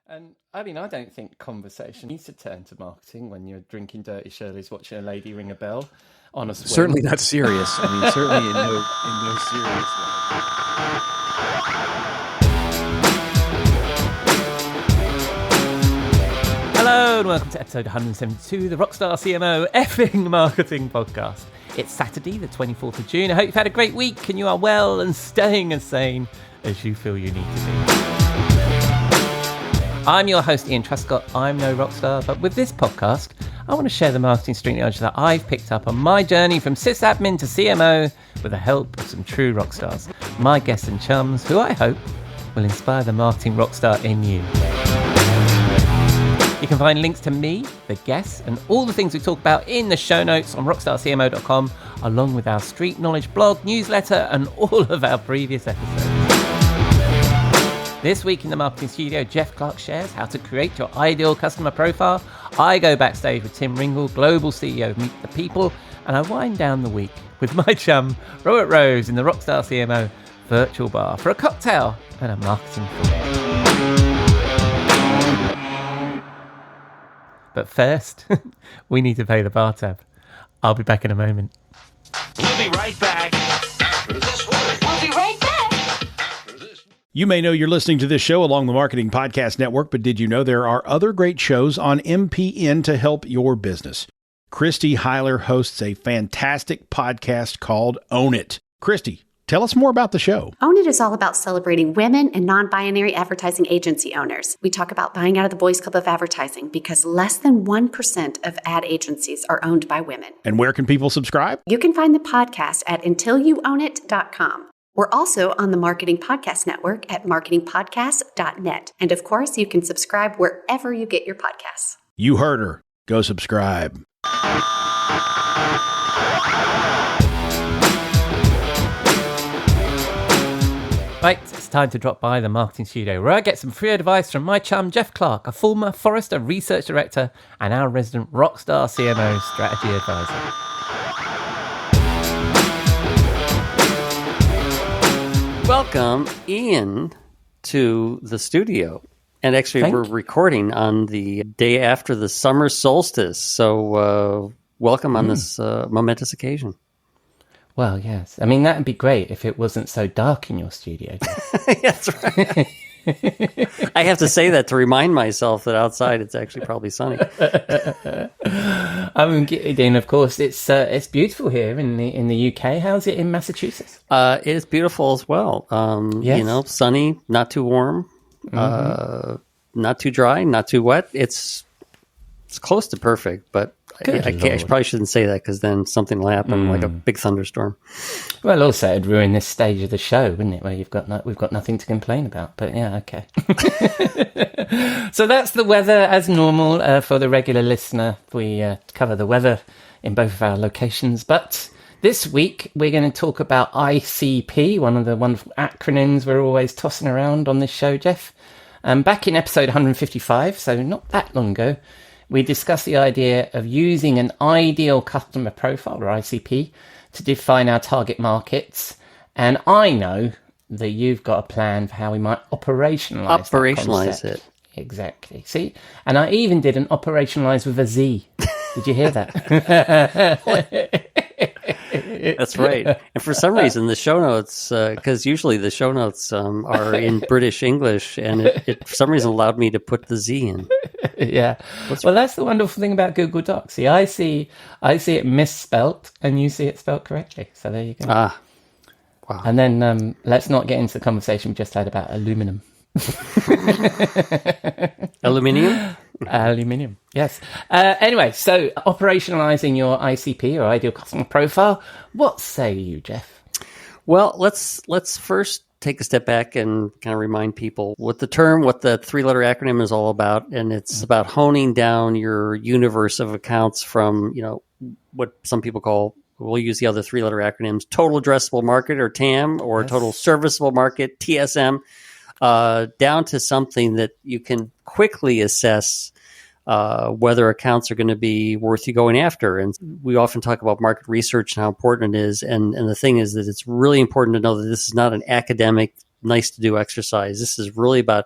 And I mean, I don't think conversation needs to turn to marketing when you're drinking Dirty Shirley's, watching a lady ring a bell on a swing. Certainly not serious. I mean, certainly in no serious way. Hello and welcome to episode 172, the Rockstar CMO effing marketing podcast. It's Saturday, the 24th of June. I hope you've had a great week and you are well and staying as sane as you feel you need to be. I'm your host, Ian Truscott. I'm no rockstar, but with this podcast, I want to share the marketing street knowledge that I've picked up on my journey from sysadmin to CMO with the help of some true rockstars, my guests and chums, who I hope will inspire the marketing rockstar in you. You can find links to me, the guests, and all the things we talk about in the show notes on rockstarcmo.com, along with our street knowledge blog, newsletter, and all of our previous episodes. This week in the Marketing Studio, Jeff Clark shares how to create your ideal customer profile. I go backstage with Tim Ringel, Global CEO of Meet the People, and I wind down the week with my chum, Robert Rose, in the Rockstar CMO virtual bar for a cocktail and a marketing food. But first, we need to pay the bar tab. I'll be back in a moment. We'll be right back. We'll be right back. You may know you're listening to this show along the Marketing Podcast Network, but did you know there are other great shows on MPN to help your business? Christy Heiler hosts a fantastic podcast called Own It. Christy, tell us more about the show. Own It is all about celebrating women and non-binary advertising agency owners. We talk about buying out of the Boys Club of Advertising because less than 1% of ad agencies are owned by women. And where can people subscribe? You can find the podcast at untilyouownit.com. We're also on the Marketing Podcast Network at marketingpodcast.net. And of course, you can subscribe wherever you get your podcasts. You heard her. Go subscribe. Right, it's time to drop by the Marketing Studio, where I get some free advice from my chum, Jeff Clark, a former Forrester Research Director and our resident Rockstar CMO Strategy Advisor. Welcome, Ian, to the studio. And actually, we're recording on the day after the summer solstice. So welcome on this momentous occasion. Well, yes. I mean, that would be great if it wasn't so dark in your studio. That's right. I have to say that to remind myself that outside it's actually probably sunny. I mean, Dean, of course, it's beautiful here in the UK. How's it in Massachusetts? It is beautiful as well. Yes. You know, sunny, not too warm, not too dry, not too wet. It's close to perfect, but I probably shouldn't say that because then something will happen, like a big thunderstorm. Well, also it'd ruin this stage of the show, wouldn't it? Where we've got nothing to complain about. But yeah, okay. So that's the weather as normal for the regular listener. We cover the weather in both of our locations, but this week we're going to talk about ICP, one of the wonderful acronyms we're always tossing around on this show, Jeff. Back in episode 155, so not that long ago, we discussed the idea of using an ideal customer profile, or ICP, to define our target markets. And I know that you've got a plan for how we might operationalize it. Exactly. See? And I even did an operationalize with a Z. Did you hear that? That's right. And for some reason, the show notes, because usually the show notes are in British English, and it for some reason allowed me to put the Z in. Yeah. Well, that's the wonderful thing about Google Docs. See, I see it misspelt, and you see it spelt correctly. So there you go. Ah, wow. And then let's not get into the conversation we just had about aluminum. Aluminium? Aluminium, yes. Anyway, so operationalizing your ICP, or ideal customer profile. What say you, Jeff? Well, let's first take a step back and kind of remind people what the three-letter acronym is all about. And it's about honing down your universe of accounts from, what some people call, we'll use the other three-letter acronyms, total addressable market, or TAM, or total serviceable market, TSM, down to something that you can quickly assess whether accounts are going to be worth you going after. And we often talk about market research and how important it is. And the thing is that it's really important to know that this is not an academic, nice to do exercise. This is really about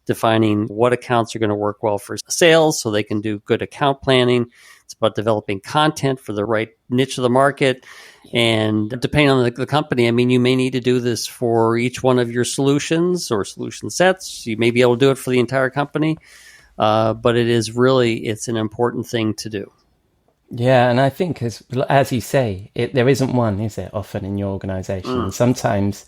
defining what accounts are going to work well for sales so they can do good account planning. It's about developing content for the right niche of the market. And depending on the company, I mean, you may need to do this for each one of your solutions or solution sets. You may be able to do it for the entire company. But it's an important thing to do. Yeah, and I think as you say, there isn't one, is there, often in your organization? Sometimes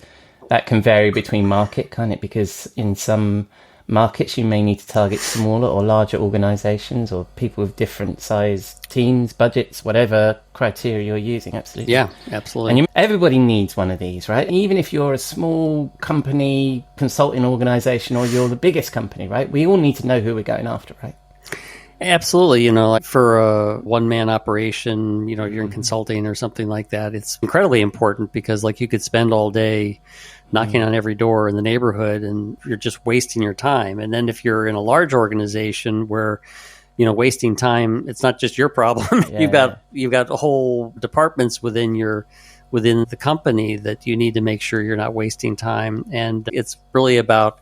that can vary between market, can't it? Because in some markets, you may need to target smaller or larger organizations or people with different size teams, budgets, whatever criteria you're using. Absolutely. Yeah, absolutely. And everybody needs one of these, right? Even if you're a small company, consulting organization, or you're the biggest company, right? We all need to know who we're going after, right? Absolutely. Like for a one-man operation, you're in consulting or something like that, it's incredibly important because like you could spend all day knocking on every door in the neighborhood and you're just wasting your time. And then if you're in a large organization where, wasting time, it's not just your problem. You've got whole departments within the company that you need to make sure you're not wasting time. And it's really about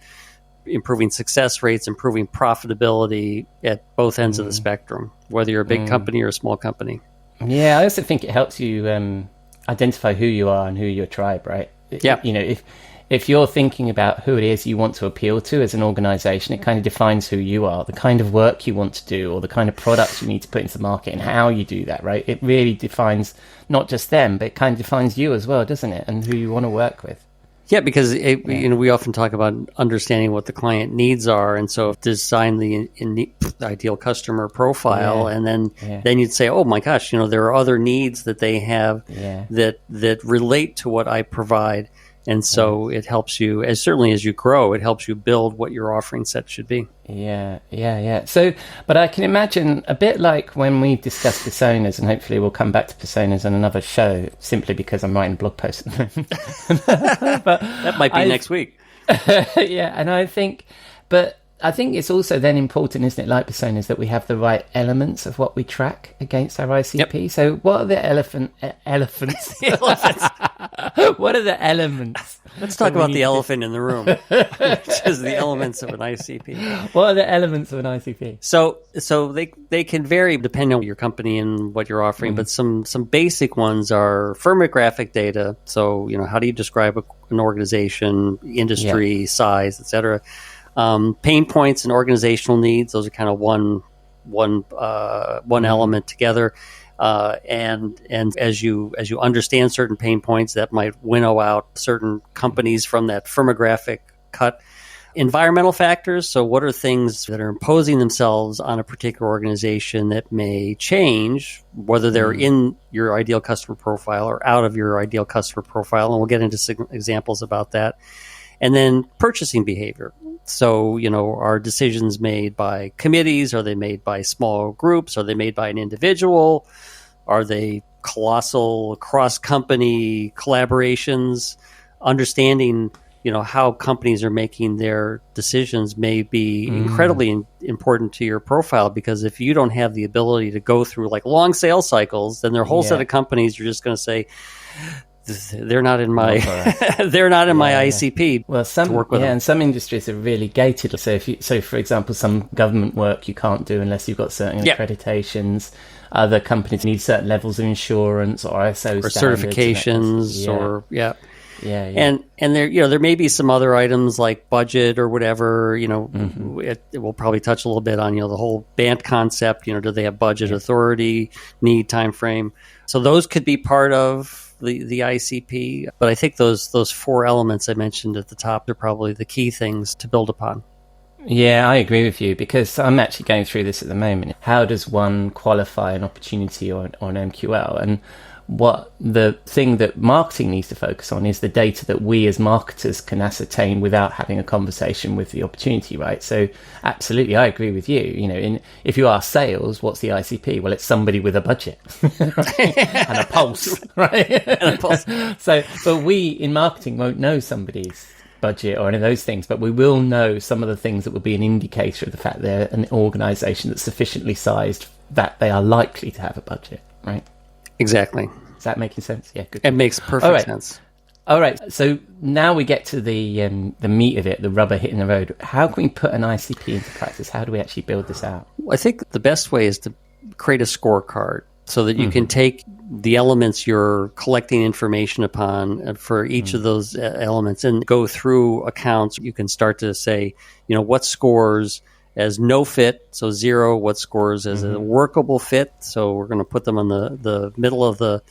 improving success rates, improving profitability at both ends of the spectrum, whether you're a big company or a small company. Yeah, I also think it helps you identify who you are and who your tribe, right? Yeah. If you're thinking about who it is you want to appeal to as an organization, it kind of defines who you are, the kind of work you want to do, or the kind of products you need to put into the market and how you do that, right? It really defines not just them, but it kind of defines you as well, doesn't it? And who you want to work with. Yeah, because we often talk about understanding what the client needs are, and so design the ideal customer profile, and then you'd say, oh my gosh, there are other needs that they have that relate to what I provide, and so it helps you, certainly as you grow, it helps you build what your offering set should be. Yeah. So, but I can imagine a bit like when we've discussed personas, and hopefully we'll come back to personas on another show, simply because I'm writing a blog post at the moment. But that might be next week. Yeah, and I think it's also then important, isn't it, like personas, that we have the right elements of what we track against our ICP. Yep. So what are the elephants? What are the elements? Let's talk about the elephant in the room, which is the elements of an ICP. What are the elements of an ICP? So they can vary depending on your company and what you're offering, but some basic ones are firmographic data. So, how do you describe an organization, industry, size, et cetera? Pain points and organizational needs; those are kind of one element together. And as you understand certain pain points, that might winnow out certain companies from that firmographic cut. Environmental factors. So, what are things that are imposing themselves on a particular organization that may change, whether they're in your ideal customer profile or out of your ideal customer profile? And we'll get into some examples about that. And then purchasing behavior. So, are decisions made by committees? Are they made by small groups? Are they made by an individual? Are they colossal cross-company collaborations? Understanding, how companies are making their decisions may be incredibly important to your profile, because if you don't have the ability to go through like long sales cycles, then their whole set of companies, you're just going to say, they're not in my my ICP. Well, to work with them. And some industries are really gated. So for example, some government work you can't do unless you've got certain accreditations. Other companies need certain levels of insurance or ISO or standards, certifications, and there may be some other items like budget or whatever. It will probably touch a little bit on the whole BANT concept. Do they have budget, authority, need, time frame? So those could be part of the ICP, but I think those four elements I mentioned at the top are probably the key things to build upon. Yeah, I agree with you, because I'm actually going through this at the moment. How does one qualify an opportunity or an MQL? And what the thing that marketing needs to focus on is the data that we as marketers can ascertain without having a conversation with the opportunity, right? So absolutely, I agree with you. If you ask sales, what's the ICP? Well, it's somebody with a budget and a pulse, right? And a pulse. But we in marketing won't know somebody's budget or any of those things, but we will know some of the things that will be an indicator of the fact they're an organization that's sufficiently sized that they are likely to have a budget, right? Exactly. Is that making sense? Yeah, good. It makes perfect sense. All right. So now we get to the meat of it, the rubber hitting the road. How can we put an ICP into practice? How do we actually build this out? I think the best way is to create a scorecard so that you can take the elements you're collecting information upon for each of those elements and go through accounts. You can start to say, what scores as no fit, so 0, what scores as a workable fit, so we're going to put them on the middle of the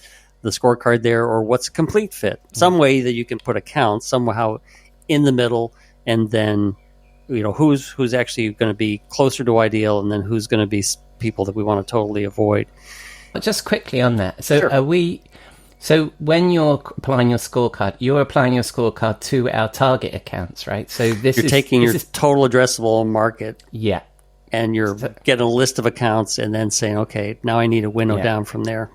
scorecard there, or what's complete fit. Some way that you can put accounts somehow in the middle, and then who's actually going to be closer to ideal, and then who's going to be people that we want to totally avoid. Just quickly on that. So Sure. So when you're applying your scorecard, you're applying your scorecard to our target accounts, right? So you're taking your total addressable market, yeah, and you're getting a list of accounts, and then saying, okay, now I need to winnow down from there.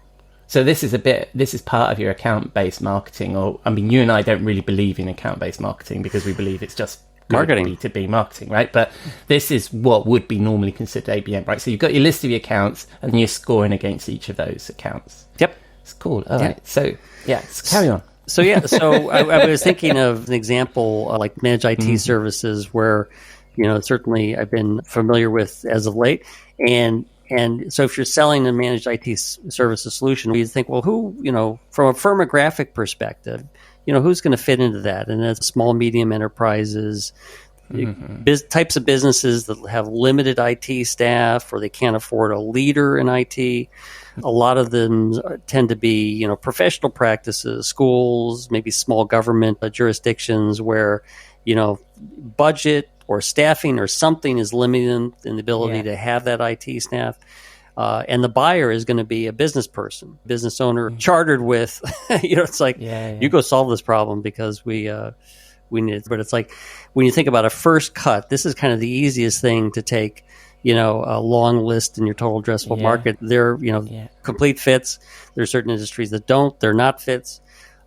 So this is part of your account-based marketing, you and I don't really believe in account-based marketing because we believe it's just marketing, B2B marketing, right? But this is what would be normally considered ABM, right? So you've got your list of your accounts and you're scoring against each of those accounts. Yep. It's cool. All right. So, carry on. So I was thinking of an example like managed IT services where, certainly I've been familiar with as of late. And so if you're selling a managed IT services solution, you think, well, who, from a firmographic perspective, who's going to fit into that? And that's small, medium enterprises, types of businesses that have limited IT staff or they can't afford a leader in IT. A lot of them tend to be, professional practices, schools, maybe small government jurisdictions where, budget or staffing or something is limiting in the ability to have that IT staff. And the buyer is going to be a business person, business owner, chartered with, it's like, you go solve this problem because we need it. But it's like, when you think about a first cut, this is kind of the easiest thing to take, a long list in your total addressable market. They're, complete fits. There's certain industries that don't, they're not fits.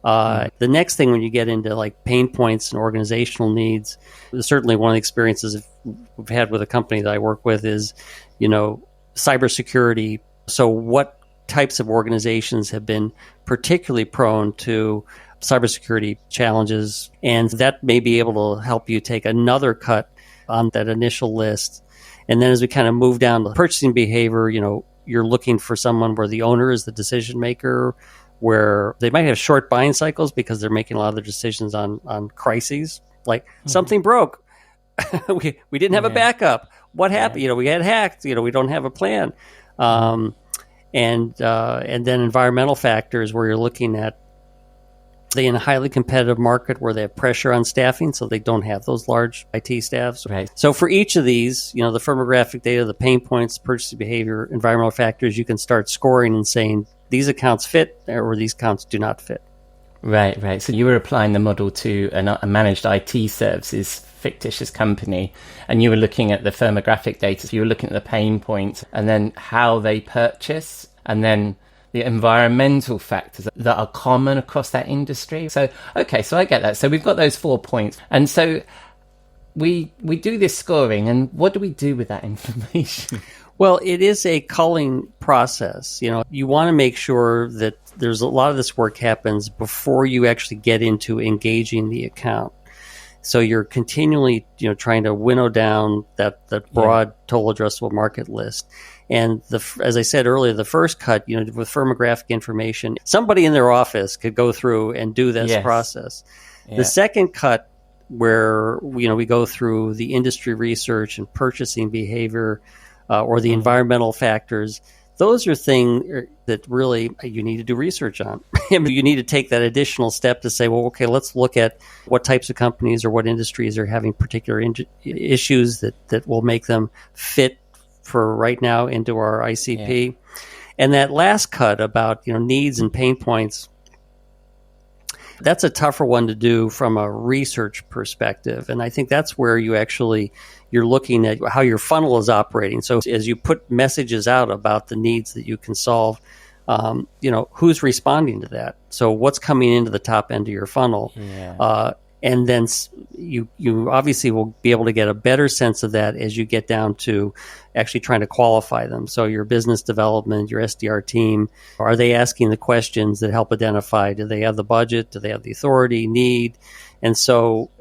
The next thing, when you get into like pain points and organizational needs, certainly one of the experiences we've had with a company that I work with is, cybersecurity. So what types of organizations have been particularly prone to cybersecurity challenges? And that may be able to help you take another cut on that initial list. And then as we kind of move down to purchasing behavior, you're looking for someone where the owner is the decision maker, where they might have short buying cycles because they're making a lot of their decisions on crises, like something broke. we didn't have a backup. What happened? We had hacked. We don't have a plan. And then environmental factors, where you're looking at they in a highly competitive market where they have pressure on staffing, so they don't have those large IT staffs. Right. So for each of these, the firmographic data, the pain points, purchasing behavior, environmental factors, you can start scoring and saying these accounts fit or these accounts do not fit. Right. So you were applying the model to a managed IT services fictitious company, and you were looking at the firmographic data. So you were looking at the pain points and then how they purchase, and then the environmental factors that are common across that industry. So, okay, so I get that. So we've got those 4 points. And so we do this scoring, and what do we do with that information? Well, it is a culling process. You want to make sure that there's a lot of this work happens before you actually get into engaging the account. So you're continually, trying to winnow down that broad total addressable market list. And as I said earlier, the first cut, with firmographic information, somebody in their office could go through and do this process. Yeah. The second cut, where we go through the industry research and purchasing behavior, or the environmental factors, those are things that really you need to do research on. You need to take that additional step to say, well, okay, let's look at what types of companies or what industries are having particular issues that will make them fit for right now into our ICP. Yeah. And that last cut about needs and pain points, that's a tougher one to do from a research perspective. And I think that's where you're looking at how your funnel is operating. So as you put messages out about the needs that you can solve, who's responding to that? So what's coming into the top end of your funnel? Yeah. And then you obviously will be able to get a better sense of that as you get down to actually trying to qualify them. So your business development, your SDR team, are they asking the questions that help identify, do they have the budget? Do they have the authority, need? And so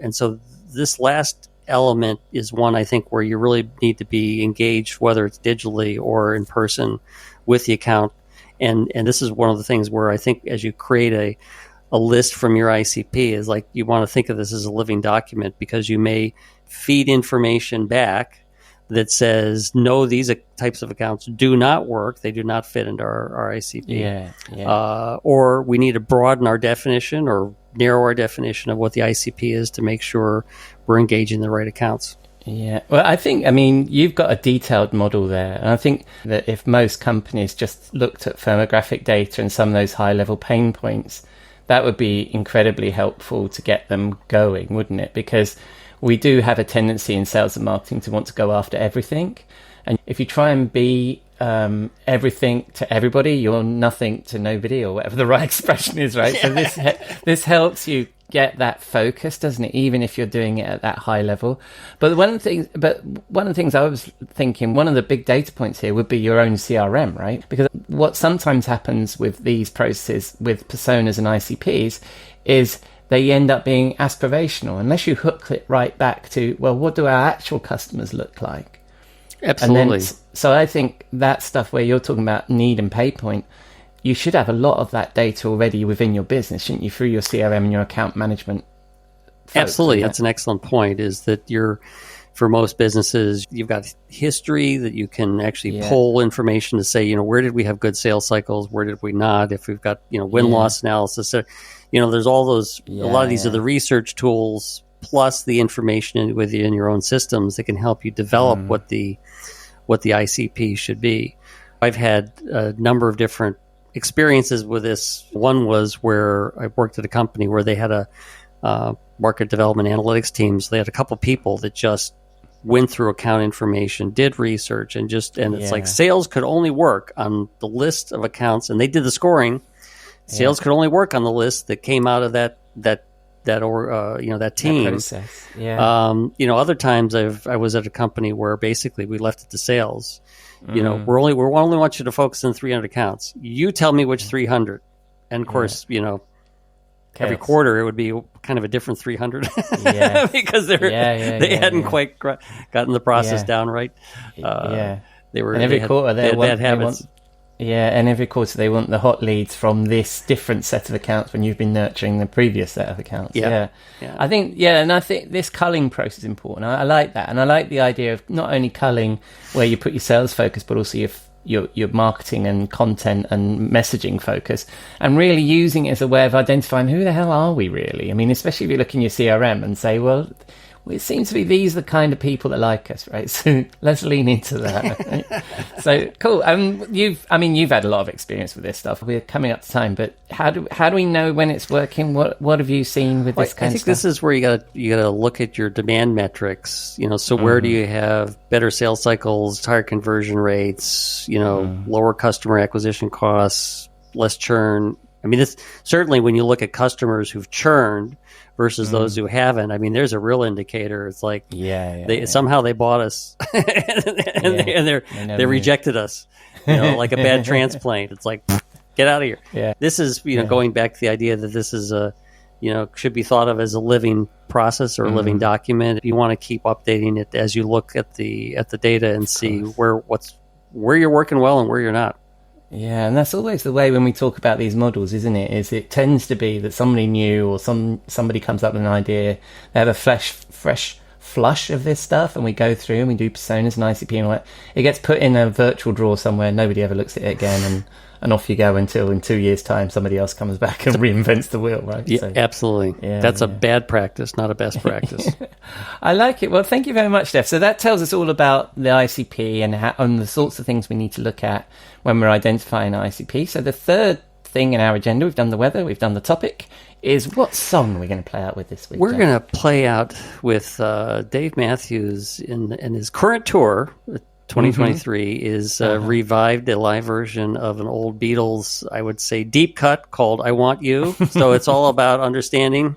this last element is one, I think, where you really need to be engaged, whether it's digitally or in person with the account. And this is one of the things where I think as you create a list from your ICP, is like you want to think of this as a living document, because you may feed information back that says, no, these types of accounts do not work. They do not fit into our ICP. Or we need to broaden our definition or narrow our definition of what the ICP is to make sure we're engaging the right accounts. Yeah. Well, I mean, you've got a detailed model there. And I think that if most companies just looked at firmographic data and some of those high-level pain points, that would be incredibly helpful to get them going, wouldn't it? Because we do have a tendency in sales and marketing to want to go after everything. And if you try and be everything to everybody, you're nothing to nobody, or whatever the right expression is, right? So this helps you get that focus, doesn't it? Even if you're doing it at that high level. But one of the things I was thinking, one of the big data points here would be your own CRM, right? Because what sometimes happens with these processes with personas and ICPs is they end up being aspirational unless you hook it right back to, well, what do our actual customers look like? Absolutely. And then, so I think that stuff where you're talking about need and pay point, you should have a lot of that data already within your business, shouldn't you, through your CRM and your account management folks? Absolutely. That's an excellent point, is that for most businesses, you've got history that you can actually pull information to say, where did we have good sales cycles? Where did we not? If we've got, win-loss analysis, there's all those, a lot of these are the research tools, plus the information within your own systems that can help you develop what the ICP should be. I've had a number of different experiences with this. One was where I worked at a company where they had a market development analytics team. So they had a couple people that just went through account information, did research, and it's like sales could only work on the list of accounts, and they did the scoring. Sales could only work on the list that came out of that team. That process. Yeah. Other times I was at a company where basically we left it to sales. We only want you to focus on 300 accounts. You tell me which 300, and of course, every quarter it would be kind of a different 300 because they hadn't quite gotten the process down right. They were, and every quarter they had bad habits. And every quarter they want the hot leads from this different set of accounts when you've been nurturing the previous set of accounts. I think this culling process is important. I like that, and I like the idea of not only culling where you put your sales focus, but also your marketing and content and messaging focus, and really using it as a way of identifying who the hell are we really. I mean, especially if you look in your CRM and say, well, it seems to be these are the kind of people that like us, right? So let's lean into that. Right? So cool. You've had a lot of experience with this stuff. We're coming up to time, but how do we know when it's working? What have you seen with this kind of stuff? I think this is where you gotta look at your demand metrics. So where do you have better sales cycles, higher conversion rates? Lower customer acquisition costs, less churn. I mean, this certainly when you look at customers who've churned versus those who haven't, I mean, there's a real indicator. It's like somehow they bought us and they rejected us, like a bad transplant. It's like, get out of here. Yeah. This is, going back to the idea that this is should be thought of as a living process or a living document. You want to keep updating it as you look at the data and see where you're working well and where you're not. Yeah, and that's always the way when we talk about these models, isn't it? Is it tends to be that somebody new or somebody comes up with an idea, they have a fresh flush of this stuff, and we go through and we do personas and ICP and all that. It gets put in a virtual drawer somewhere, nobody ever looks at it again, and off you go until in 2 years' time somebody else comes back and reinvents the wheel, right? Yeah, so, absolutely. Yeah, that's a bad practice, not a best practice. I like it. Well, thank you very much, Steph. So that tells us all about the ICP and the sorts of things we need to look at when we're identifying ICP. So the third thing in our agenda, we've done the weather, we've done the topic, is what song are we going to play out with this week? We're going to play out with Dave Matthews in his current tour. 2023 is revived a live version of an old Beatles, I would say, deep cut called I Want You. So it's all about understanding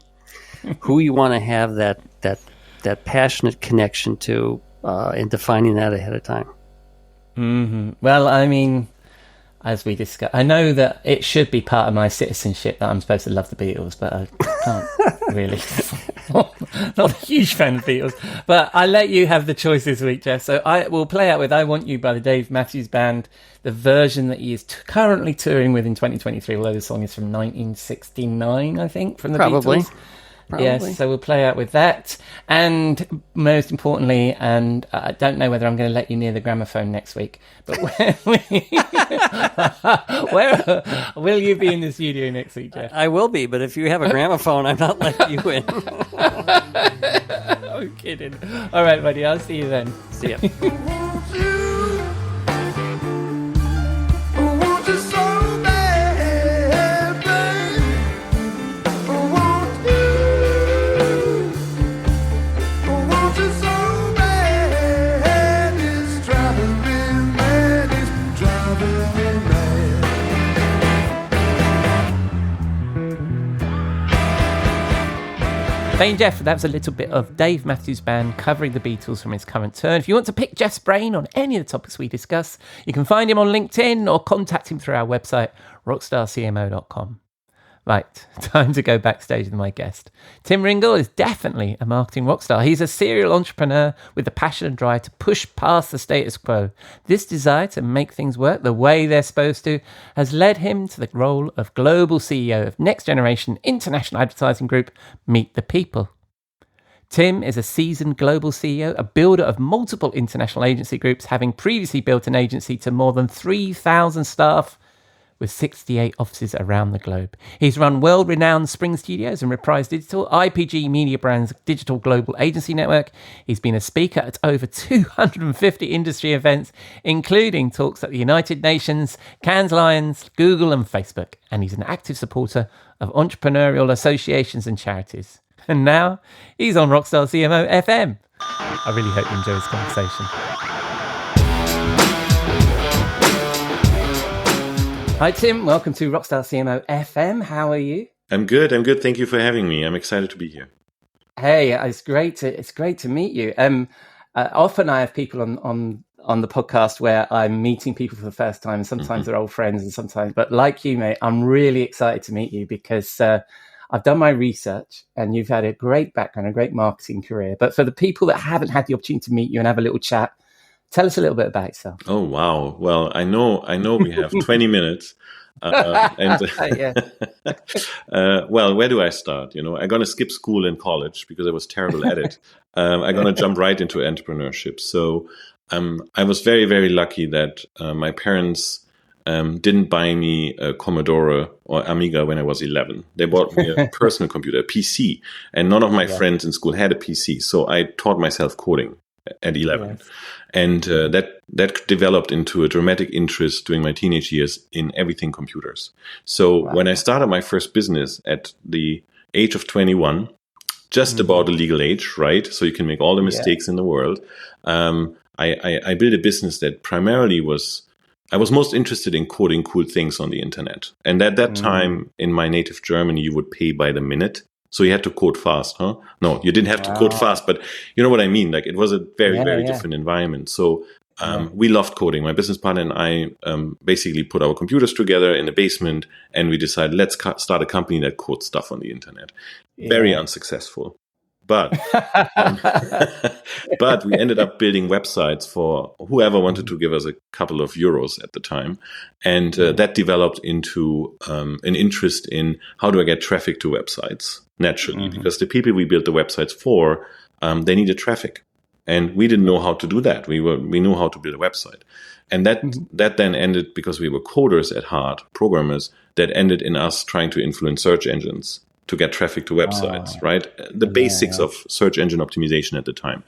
who you want to have that passionate connection to, and defining that ahead of time. Mm-hmm. Well, I mean, as we discussed, I know that it should be part of my citizenship that I'm supposed to love the Beatles, but I can't really. Not a huge fan of the Beatles, but I let you have the choice this week, Jeff. So I will play out with "I Want You" by the Dave Matthews Band, the version that he is currently touring with in 2023, although the song is from 1969, I think, from the Beatles. Probably. Yes, so we'll play out with that. And most importantly, and I don't know whether I'm going to let you near the gramophone next week, but where will you be in the studio next week, Jeff? I will be, but if you have a gramophone, I'm not letting you in. I'm kidding. All right, buddy, I'll see you then. See ya. Hey Jeff, that was a little bit of Dave Matthews Band covering the Beatles from his current turn. If you want to pick Jeff's brain on any of the topics we discuss, you can find him on LinkedIn or contact him through our website, rockstarcmo.com. Right, time to go backstage with my guest. Tim Ringel is definitely a marketing rock star. He's a serial entrepreneur with the passion and drive to push past the status quo. This desire to make things work the way they're supposed to has led him to the role of global CEO of next generation international advertising group, Meet the People. Tim is a seasoned global CEO, a builder of multiple international agency groups, having previously built an agency to more than 3,000 staff with 68 offices around the globe. He's run world-renowned Spring Studios and Reprise Digital, IPG Media Brands Digital Global Agency Network. He's been a speaker at over 250 industry events, including talks at the United Nations, Cannes Lions, Google and Facebook. And he's an active supporter of entrepreneurial associations and charities. And now he's on Rockstar CMO FM. I really hope you enjoy this conversation. Hi, Tim. Welcome to Rockstar CMO FM. How are you? I'm good. Thank you for having me. I'm excited to be here. Hey, it's great to meet you. Often I have people on the podcast where I'm meeting people for the first time. Sometimes they're old friends, and sometimes, but like you, mate, I'm really excited to meet you because I've done my research, and you've had a great background, a great marketing career. But for the people that haven't had the opportunity to meet you and have a little chat, tell us a little bit about yourself. Oh, wow. Well, I know we have 20 minutes. Well, where do I start? I'm going to skip school and college because I was terrible at it. I'm going to jump right into entrepreneurship. So I was very, very lucky that my parents didn't buy me a Commodore or Amiga when I was 11. They bought me a personal computer, a PC. And none of my friends in school had a PC. So I taught myself coding at 11. Yes. And that developed into a dramatic interest during my teenage years in everything computers. So when I started my first business at the age of 21, just about the legal age, right? So you can make all the mistakes in the world. I built a business that primarily I was most interested in coding cool things on the internet. And at that time in my native Germany, you would pay by the minute. So you had to code fast, huh? No, you didn't have to code fast, but you know what I mean? Like it was a very, very different environment. So we loved coding. My business partner and I basically put our computers together in the basement and we decided, let's start a company that codes stuff on the internet. Very unsuccessful. But but we ended up building websites for whoever wanted to give us a couple of euros at the time. And that developed into an interest in how do I get traffic to websites naturally, because the people we built the websites for, they needed traffic. And we didn't know how to do that. We knew how to build a website. And that then ended, because we were coders at heart, programmers, that ended in us trying to influence search engines to get traffic to websites, right? The basics of search engine optimization at the time.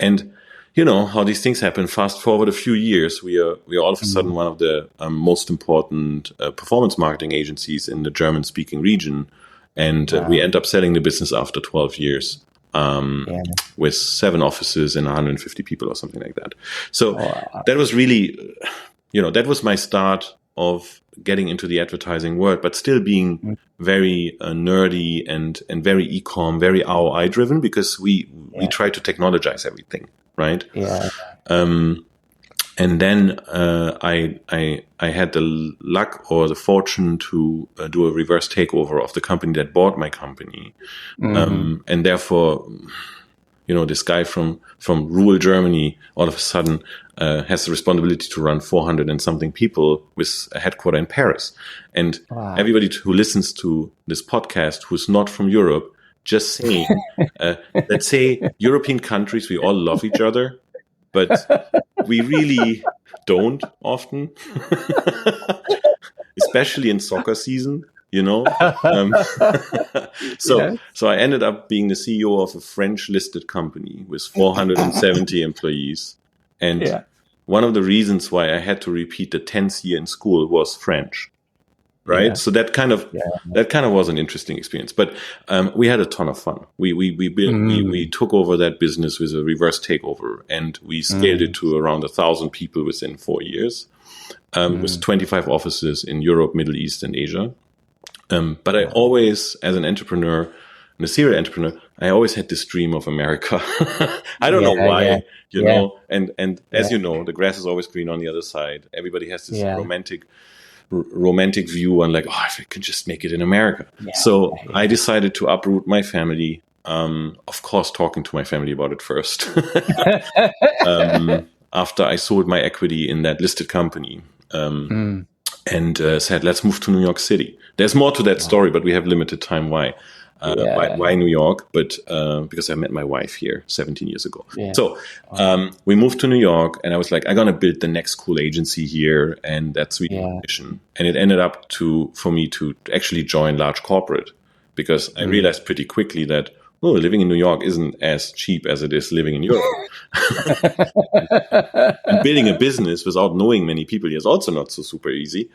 And you know how these things happen. Fast forward a few years, we are all of a sudden one of the most important performance marketing agencies in the German-speaking region. And we end up selling the business after 12 years with 7 offices and 150 people or something like that. So that was really, that was my start of getting into the advertising world, but still being very nerdy and very e-com, very ROI driven, because we try to technologize everything, right? Yeah. And then I had the luck or the fortune to do a reverse takeover of the company that bought my company, and therefore, this guy from rural Germany all of a sudden has the responsibility to run 400 and something people with a headquarter in Paris. And everybody who listens to this podcast who's not from Europe, just saying, let's say European countries, we all love each other, but we really don't often, especially in soccer season, So I ended up being the CEO of a French listed company with 470 employees. And one of the reasons why I had to repeat the 10th year in school was French. Right. Yeah. So that kind of was an interesting experience, but we had a ton of fun. We took over that business with a reverse takeover, and we scaled it to around 1,000 people within 4 years, with 25 offices in Europe, Middle East, and Asia. But I always, as an entrepreneur, and a serial entrepreneur, I always had this dream of America. I don't know why, and as you know, the grass is always green on the other side. Everybody has this romantic view on if I can just make it in America. So I decided to uproot my family. Of course, talking to my family about it first. After I sold my equity in that listed company, and said, let's move to New York City. There's more to that story, but we have limited time. Why New York? But because I met my wife here 17 years ago. Yeah. So we moved to New York, and I was like, I'm going to build the next cool agency here. And that's really my mission. And it ended up for me to actually join large corporate, because I realized pretty quickly that, living in New York isn't as cheap as it is living in Europe. And building a business without knowing many people is also not so super easy.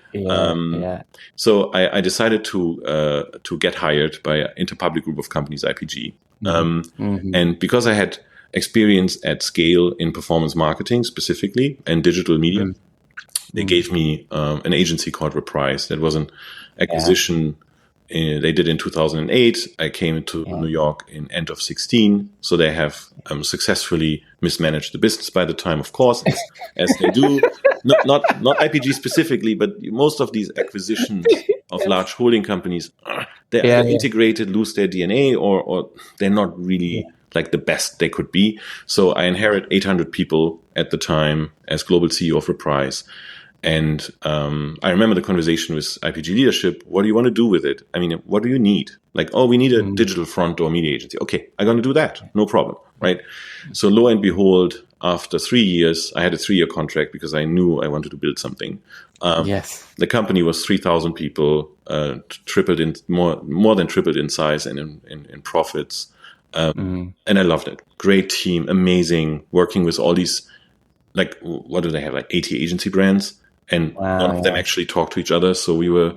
So I decided to get hired by Interpublic Group of Companies, IPG. And because I had experience at scale in performance marketing specifically and digital media, they gave me an agency called Reprise. That was an acquisition they did in 2008. I came to New York in end of 16. So they have successfully mismanaged the business by the time, of course, as they do. Not IPG specifically, but most of these acquisitions of large holding companies, they're integrated, lose their DNA, or they're not really like the best they could be. So I inherit 800 people at the time as global CEO of Reprise. And I remember the conversation with IPG leadership. What do you want to do with it? I mean, what do you need? We need a digital front door media agency. Okay, I'm going to do that. No problem, right? So lo and behold, after 3 years, I had a 3-year contract because I knew I wanted to build something. The company was 3,000 people, more than tripled in size and in profits. And I loved it. Great team, amazing, working with all these, what do they have, 80 agency brands? And none of them actually talk to each other. So we were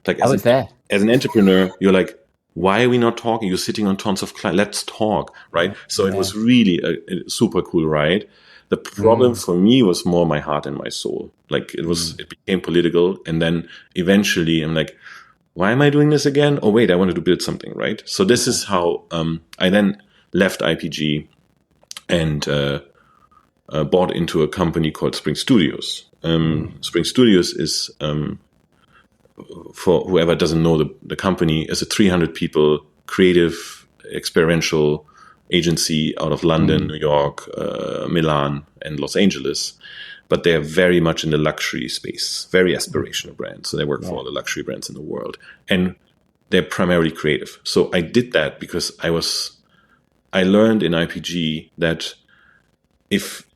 as an entrepreneur, you're like, why are we not talking? You're sitting on tons of clients. Let's talk, right? So it was really a super cool ride. The problem for me was more my heart and my soul. It became political. And then eventually I'm like, why am I doing this again? Oh, wait, I wanted to build something, right? So this is how I then left IPG and bought into a company called Spring Studios. Spring Studios is, for whoever doesn't know the company, is a 300 people creative experiential agency out of London, New York, Milan, and Los Angeles. But they're very much in the luxury space, very aspirational brands. So they work for all the luxury brands in the world. And they're primarily creative. So I did that because I learned in IPG that if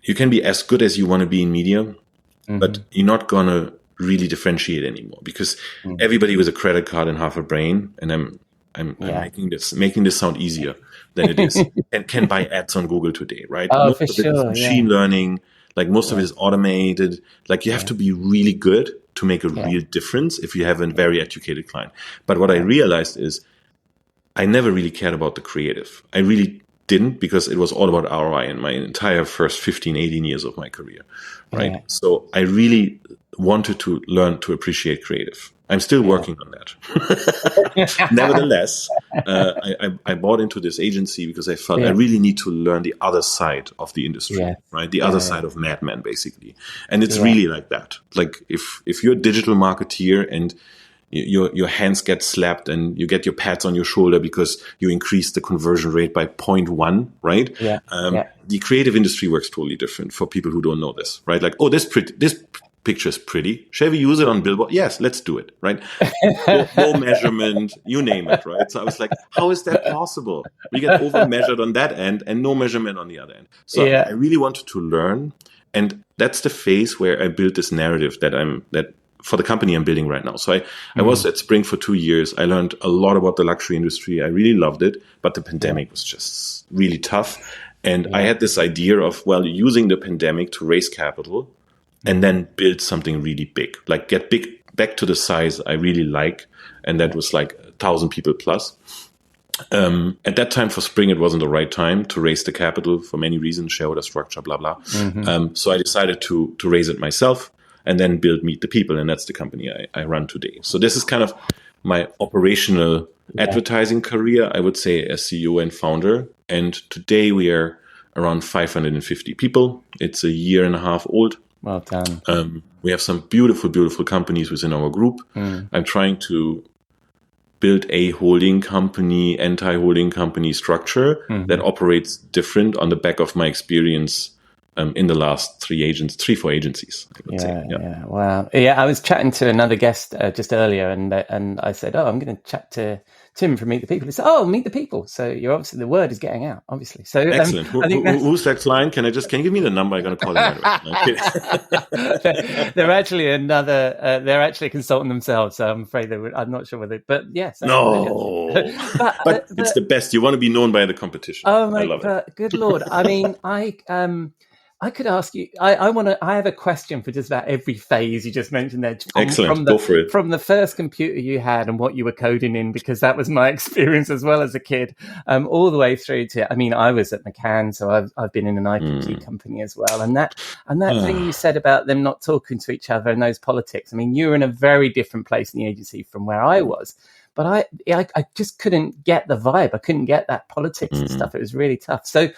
you can be as good as you want to be in media, but you're not going to really differentiate anymore, because everybody with a credit card and half a brain, and I'm making this sound easier than it is, and can buy ads on Google today, right? Oh, most for of it is sure. machine learning, most of it is automated. You have to be really good to make a real difference if you have a very educated client. But what I realized is I never really cared about the creative. I really didn't, because it was all about ROI in my entire first 15, 18 years of my career, right? Yeah. So I really wanted to learn to appreciate creative. I'm still working on that. Nevertheless, I bought into this agency because I felt I really need to learn the other side of the industry, right? The other side of Mad Men, basically. And it's really like that. Like if you're a digital marketeer and your hands get slapped and you get your pats on your shoulder because you increase the conversion rate by 0.1, right? The creative industry works totally different for people who don't know this, right? Like, oh, this picture is pretty. Shall we use it on billboard? Yes, let's do it, right? No measurement, you name it, right? So I was like, how is that possible? We get over measured on that end and no measurement on the other end. So I really wanted to learn. And that's the phase where I built this narrative that for the company I'm building right now. So I was at Spring for 2 years. I learned a lot about the luxury industry. I really loved it, but the pandemic was just really tough. And I had this idea of, using the pandemic to raise capital and then build something really big, like get big back to the size I really like. And that was like 1,000 people plus. At that time for Spring, it wasn't the right time to raise the capital for many reasons, shareholder structure, blah, blah. So I decided to raise it myself and then build Meet the People. And that's the company I run today. So this is kind of my operational advertising career, I would say, as CEO and founder. And today we are around 550 people. It's a year and a half old. Well done. We have some beautiful, beautiful companies within our group. I'm trying to build a holding company, anti-holding company structure that operates different on the back of my experience in the last 4 agencies, I would say. Yeah. Wow. Yeah, I was chatting to another guest just earlier, and I said, I'm going to chat to Tim from Meet the People. He said, Meet the People. So you're obviously, the word is getting out, obviously. So excellent. Who's that client? Can you give me the number? I'm going to call him right away. They're actually they're actually a consultant themselves. So I'm afraid I'm not sure whether, but yes. No. but it's the best. You want to be known by the competition. Oh my God, good Lord. I mean, I could ask you. I have a question for just about every phase you just mentioned there. Excellent. Go for it. From the first computer you had and what you were coding in, because that was my experience as well as a kid. All the way through to. I mean, I was at McCann, so I've been in an IPG company as well. And that thing you said about them not talking to each other and those politics. I mean, you were in a very different place in the agency from where I was. But I just couldn't get the vibe. I couldn't get that politics and stuff. It was really tough. So.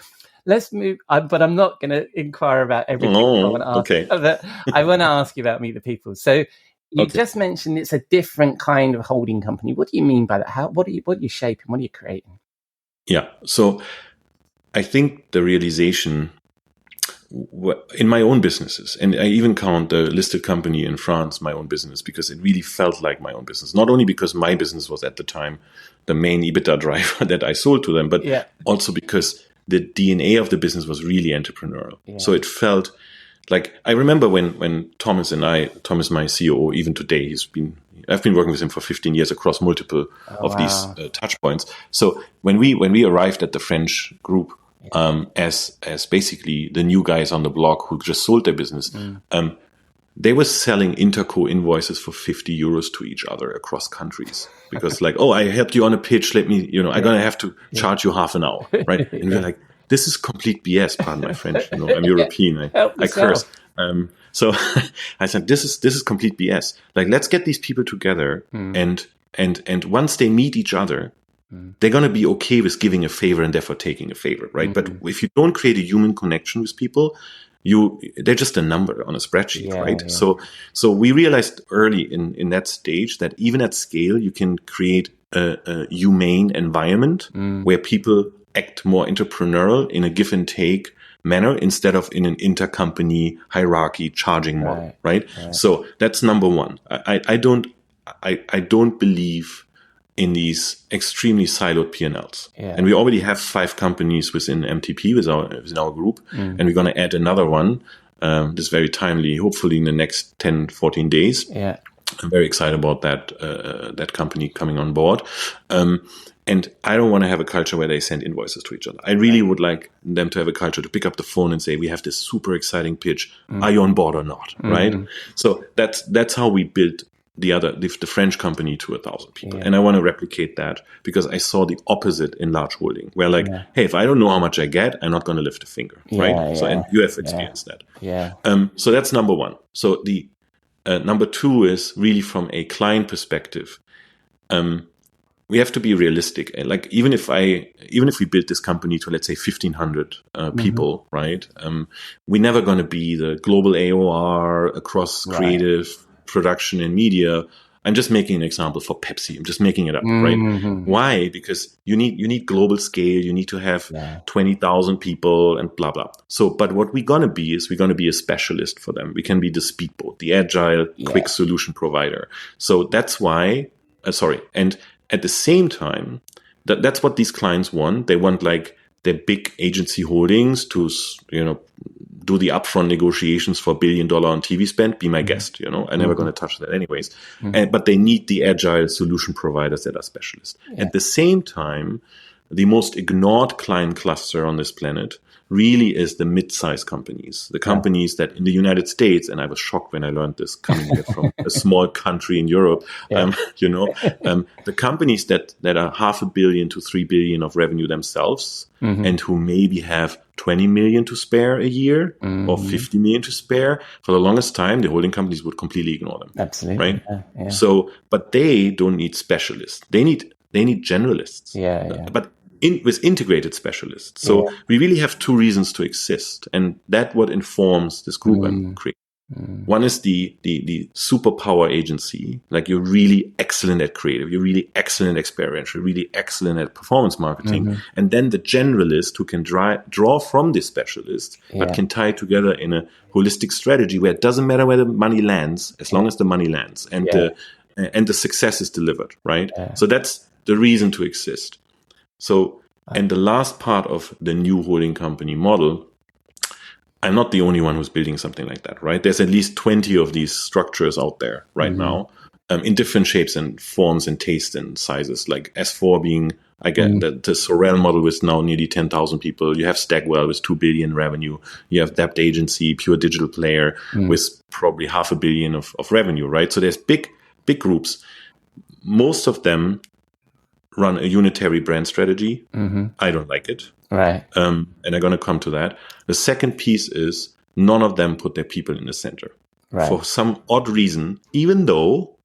Let's move, but I'm not going to inquire about everything. I want to ask you about Meet the People. So you just mentioned it's a different kind of holding company. What do you mean by that? What are you shaping? What are you creating? Yeah. So I think the realization in my own businesses, and I even count the listed company in France my own business, because it really felt like my own business. Not only because my business was at the time the main EBITDA driver that I sold to them, but also because the DNA of the business was really entrepreneurial. Yeah. So it felt like, I remember when Thomas, my CEO, even today, I've been working with him for 15 years across multiple these touch points. So when we arrived at the French group, as basically the new guys on the block who just sold their business, they were selling interco invoices for 50 euros to each other across countries, because I helped you on a pitch. Let me, I'm going to have to charge you half an hour. Right. And we're like, this is complete BS. Pardon my French. I'm European. I curse. So I said, this is complete BS. Like, let's get these people together and once they meet each other, they're going to be okay with giving a favor and therefore taking a favor. Right. But if you don't create a human connection with people, they're just a number on a spreadsheet, right? Yeah. So we realized early in that stage that even at scale, you can create a humane environment where people act more entrepreneurial in a give and take manner instead of in an intercompany hierarchy charging model, right? So that's number one. I don't believe in these extremely siloed P&Ls. Yeah. And we already have 5 companies within MTP, within our group, and we're going to add another one, this very timely, hopefully in the next 10, 14 days. Yeah. I'm very excited about that company coming on board. And I don't want to have a culture where they send invoices to each other. I really would like them to have a culture to pick up the phone and say, we have this super exciting pitch. Are you on board or not? Right? So that's how we built the French company to 1,000 people. And I want to replicate that because I saw the opposite in large holding, where like, hey, if I don't know how much I get, I'm not going to lift a finger, right? So, and you have experienced that. Yeah. So that's number one. So the number two is really from a client perspective. We have to be realistic. Like even if we build this company to, let's say, 1,500 people, right? We're never going to be the global AOR across creative, production, and media. I'm just making an example for Pepsi. I'm just making it up, right? Why? Because you need global scale. You need to have 20,000 people and blah, blah. So, but what we're going to be is we're going to be a specialist for them. We can be the speedboat, the agile, quick solution provider. So that's why, and at the same time, that's what these clients want. They want like their big agency holdings to, do the upfront negotiations for $1 billion on TV spend. Be my guest, I'm never going to touch that anyways. But they need the agile solution providers that are specialists. At the same time, the most ignored client cluster on this planet really is the mid-sized companies, the companies that in the United States, and I was shocked when I learned this coming here from a small country in Europe, the companies that are $500 million to $3 billion of revenue themselves and who maybe have 20 million to spare a year or 50 million to spare, for the longest time, the holding companies would completely ignore them. Absolutely. Right? Yeah. So, but they don't need specialists. They need generalists. But with integrated specialists. So we really have two reasons to exist. And that's what informs this group I'm creating. One is the superpower agency. Like you're really excellent at creative. You're really excellent at experiential. You're really excellent at performance marketing. And then the generalist who can draw from this specialist, but can tie together in a holistic strategy where it doesn't matter where the money lands, as long as the money lands and the success is delivered, right? So that's the reason to exist. So, and the last part of the new holding company model, I'm not the only one who's building something like that, right? There's at least 20 of these structures out there right now, in different shapes and forms and tastes and sizes, like S4 being, again, the Sorrel model with now nearly 10,000 people. You have Stagwell with 2 billion revenue. You have Debt Agency, pure digital player with probably $500 million of revenue, right? So there's big groups. Most of them run a unitary brand strategy. I don't like it. Right. And I'm going to come to that. The second piece is none of them put their people in the center. Right. For some odd reason, even though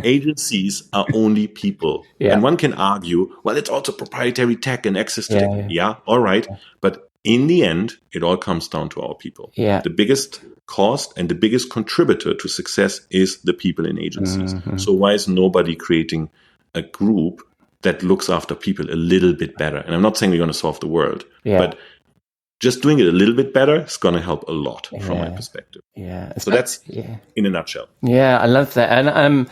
agencies are only people. And one can argue, well, it's also proprietary tech and access to tech. Yeah, all right. But in the end, it all comes down to our people. The biggest cost and the biggest contributor to success is the people in agencies. So why is nobody creating a group that looks after people a little bit better? And I'm not saying we're going to solve the world, but just doing it a little bit better is going to help a lot from my perspective. So that's in a nutshell. Yeah, I love that. And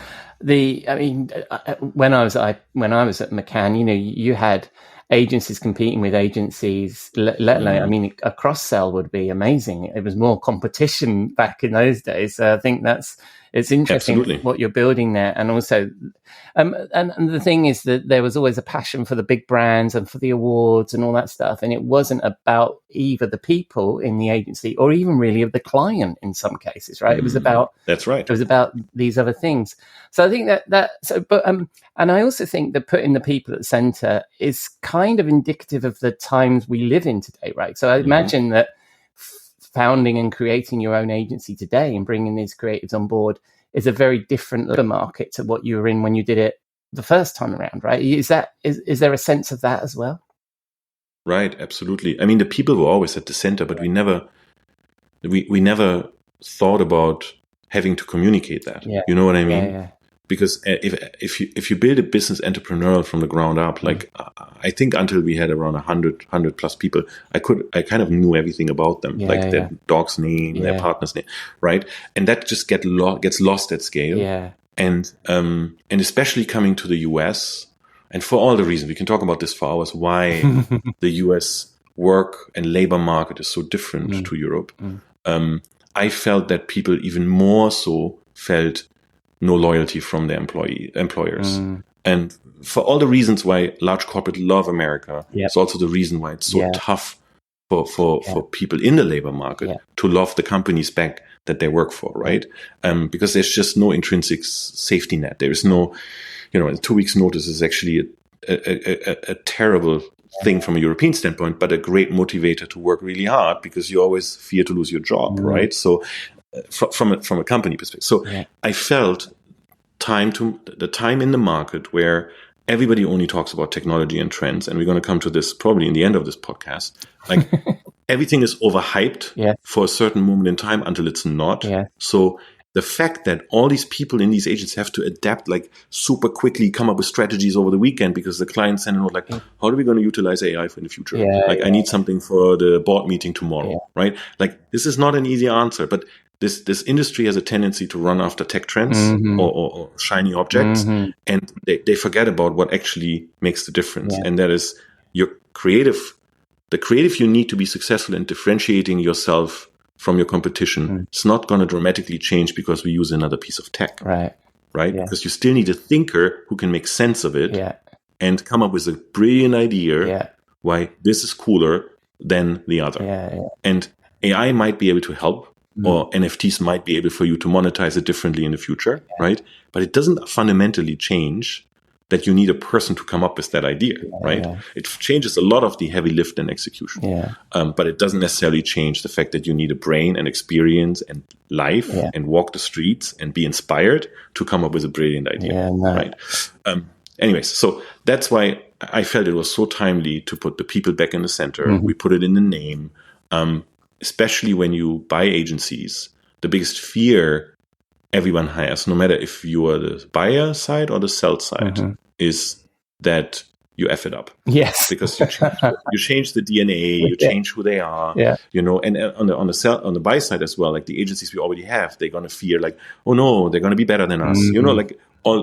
when I was at McCann, you had agencies competing with agencies. Let alone, a cross sell would be amazing. It was more competition back in those days. So I think it's interesting what you're building there. And also, and the thing is that there was always a passion for the big brands and for the awards and all that stuff. And it wasn't about either the people in the agency or even really of the client in some cases, right? It was about, that's right. It was about these other things. So I think and I also think that putting the people at the center is kind of indicative of the times we live in today, right? So I imagine that founding and creating your own agency today and bringing these creatives on board is a very different labor market to what you were in when you did it the first time around, right? Is there a sense of that as well? Right, absolutely. The people were always at the center, but we never thought about having to communicate that. You know what I mean? Yeah. Because if you build a business entrepreneurial from the ground up, like I think until we had around 100 plus people, I kind of knew everything about them, their dog's name, their partner's name, right? And that just gets lost at scale. Yeah. And especially coming to the US, and for all the reasons, we can talk about this for hours, why the US work and labor market is so different to Europe. I felt that people even more so felt no loyalty from their employers. And for all the reasons why large corporate love America, it's also the reason why it's so tough for people in the labor market to love the companies back that they work for, right? Because there's just no intrinsic safety net. There is no, 2 weeks notice is actually a terrible thing from a European standpoint, but a great motivator to work really hard because you always fear to lose your job, right? So from a company perspective. So I felt the time in the market where everybody only talks about technology and trends, and we're going to come to this probably in the end of this podcast. Like everything is overhyped for a certain moment in time until it's not. So the fact that all these people in these agencies have to adapt like super quickly, come up with strategies over the weekend because the client sent a note like, how are we going to utilize AI in the future? I need something for the board meeting tomorrow, right? Like this is not an easy answer, but this industry has a tendency to run after tech trends or shiny objects, and they forget about what actually makes the difference. And that is the creative you need to be successful in differentiating yourself from your competition. It's not going to dramatically change because we use another piece of tech. Right? Because you still need a thinker who can make sense of it and come up with a brilliant idea why this is cooler than the other. And AI might be able to help, or NFTs might be able for you to monetize it differently in the future, right? But it doesn't fundamentally change that you need a person to come up with that idea, right? It changes a lot of the heavy lift and execution. But it doesn't necessarily change the fact that you need a brain and experience and life and walk the streets and be inspired to come up with a brilliant idea, right? Anyways, so that's why I felt it was so timely to put the people back in the center. We put it in the name. Especially when you buy agencies, the biggest fear everyone has, no matter if you are the buyer side or the sell side, is that you F it up. Yes. Because you change the DNA, you change who they are, and on the buy side as well, like the agencies we already have, they're going to fear like, oh no, they're going to be better than us,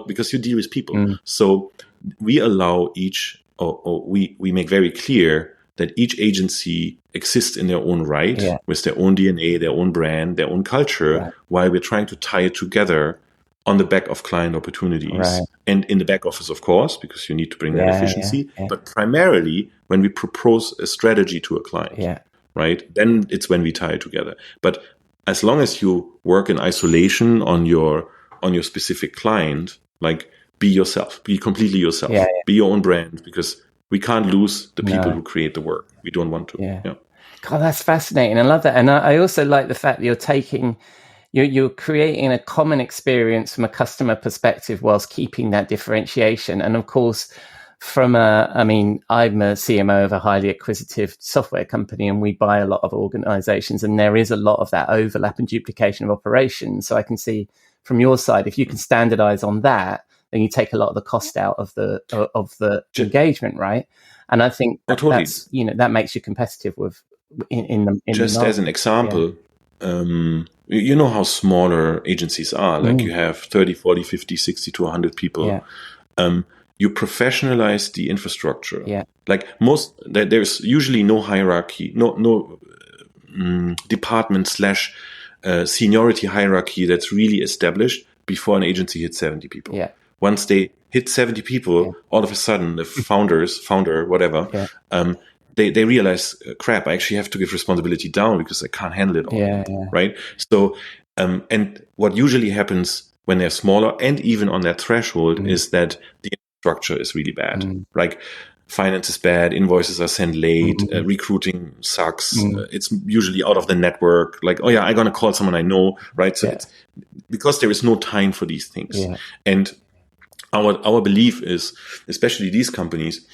because you deal with people. So we allow we make very clear that each agency exists in their own right, with their own DNA, their own brand, their own culture, while we're trying to tie it together on the back of client opportunities. And in the back office, of course, because you need to bring that efficiency, but primarily when we propose a strategy to a client, right? Then it's when we tie it together. But as long as you work in isolation on your specific client, like be yourself, be completely yourself, be your own brand, because we can't lose the people who create the work. We don't want to. God, that's fascinating. I love that. And I also like the fact that you're creating a common experience from a customer perspective whilst keeping that differentiation. And of course, I'm a CMO of a highly acquisitive software company, and we buy a lot of organizations, and there is a lot of that overlap and duplication of operations. So I can see from your side, if you can standardize on that, then you take a lot of the cost out of the engagement, right? And I think that's that makes you competitive with in the just as an example. You know how smaller agencies are. Like you have 30, 40, 50, 60 to 100 people. You professionalize the infrastructure. Like there's usually no hierarchy, no department / seniority hierarchy that's really established before an agency hits 70 people. Once they hit 70 people, all of a sudden the founder, whatever, they realize, crap, I actually have to give responsibility down because I can't handle it all. Right? So, and what usually happens when they're smaller and even on that threshold is that the infrastructure is really bad. Like finance is bad, invoices are sent late, recruiting sucks. It's usually out of the network. Like, oh yeah, I'm going to call someone I know, right? So it's because there is no time for these things. And our belief is, especially these companies,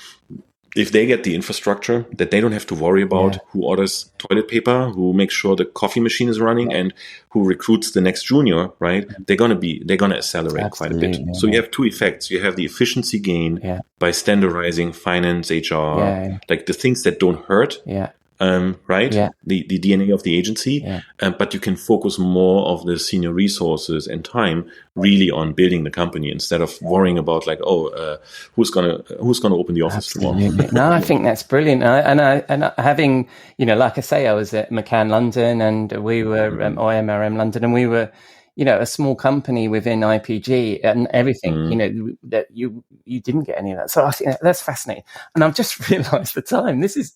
if they get the infrastructure that they don't have to worry about who orders toilet paper, who makes sure the coffee machine is running, and who recruits the next junior, right? They're going to accelerate quite a bit. So you have two effects. You have the efficiency gain by standardizing finance, HR, like the things that don't hurt. Right? The DNA of the agency, but you can focus more of the senior resources and time really on building the company instead of worrying about like, who's gonna open the office tomorrow. No, I think that's brilliant. And having, like I say, I was at McCann London, and we were or MRM London, and we were, a small company within IPG and everything, that you didn't get any of that. So I think that's fascinating. And I've just realized the time. This is,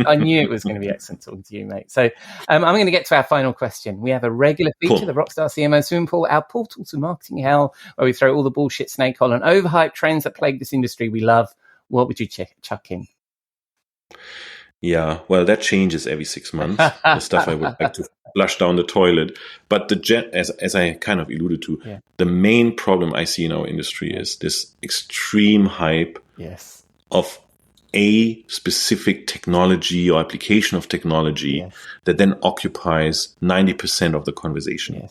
I knew it was going to be excellent talking to you, mate. So I'm going to get to our final question. We have a regular feature, the Rockstar CMO Swimming Pool, our portal to marketing hell, where we throw all the bullshit, snake oil, and overhyped trends that plague this industry we love. What would you chuck in? Yeah, well, that changes every 6 months. The stuff I would like to flush down the toilet. But as I kind of alluded to, the main problem I see in our industry is this extreme hype of a specific technology or application of technology that then occupies 90% of the conversation.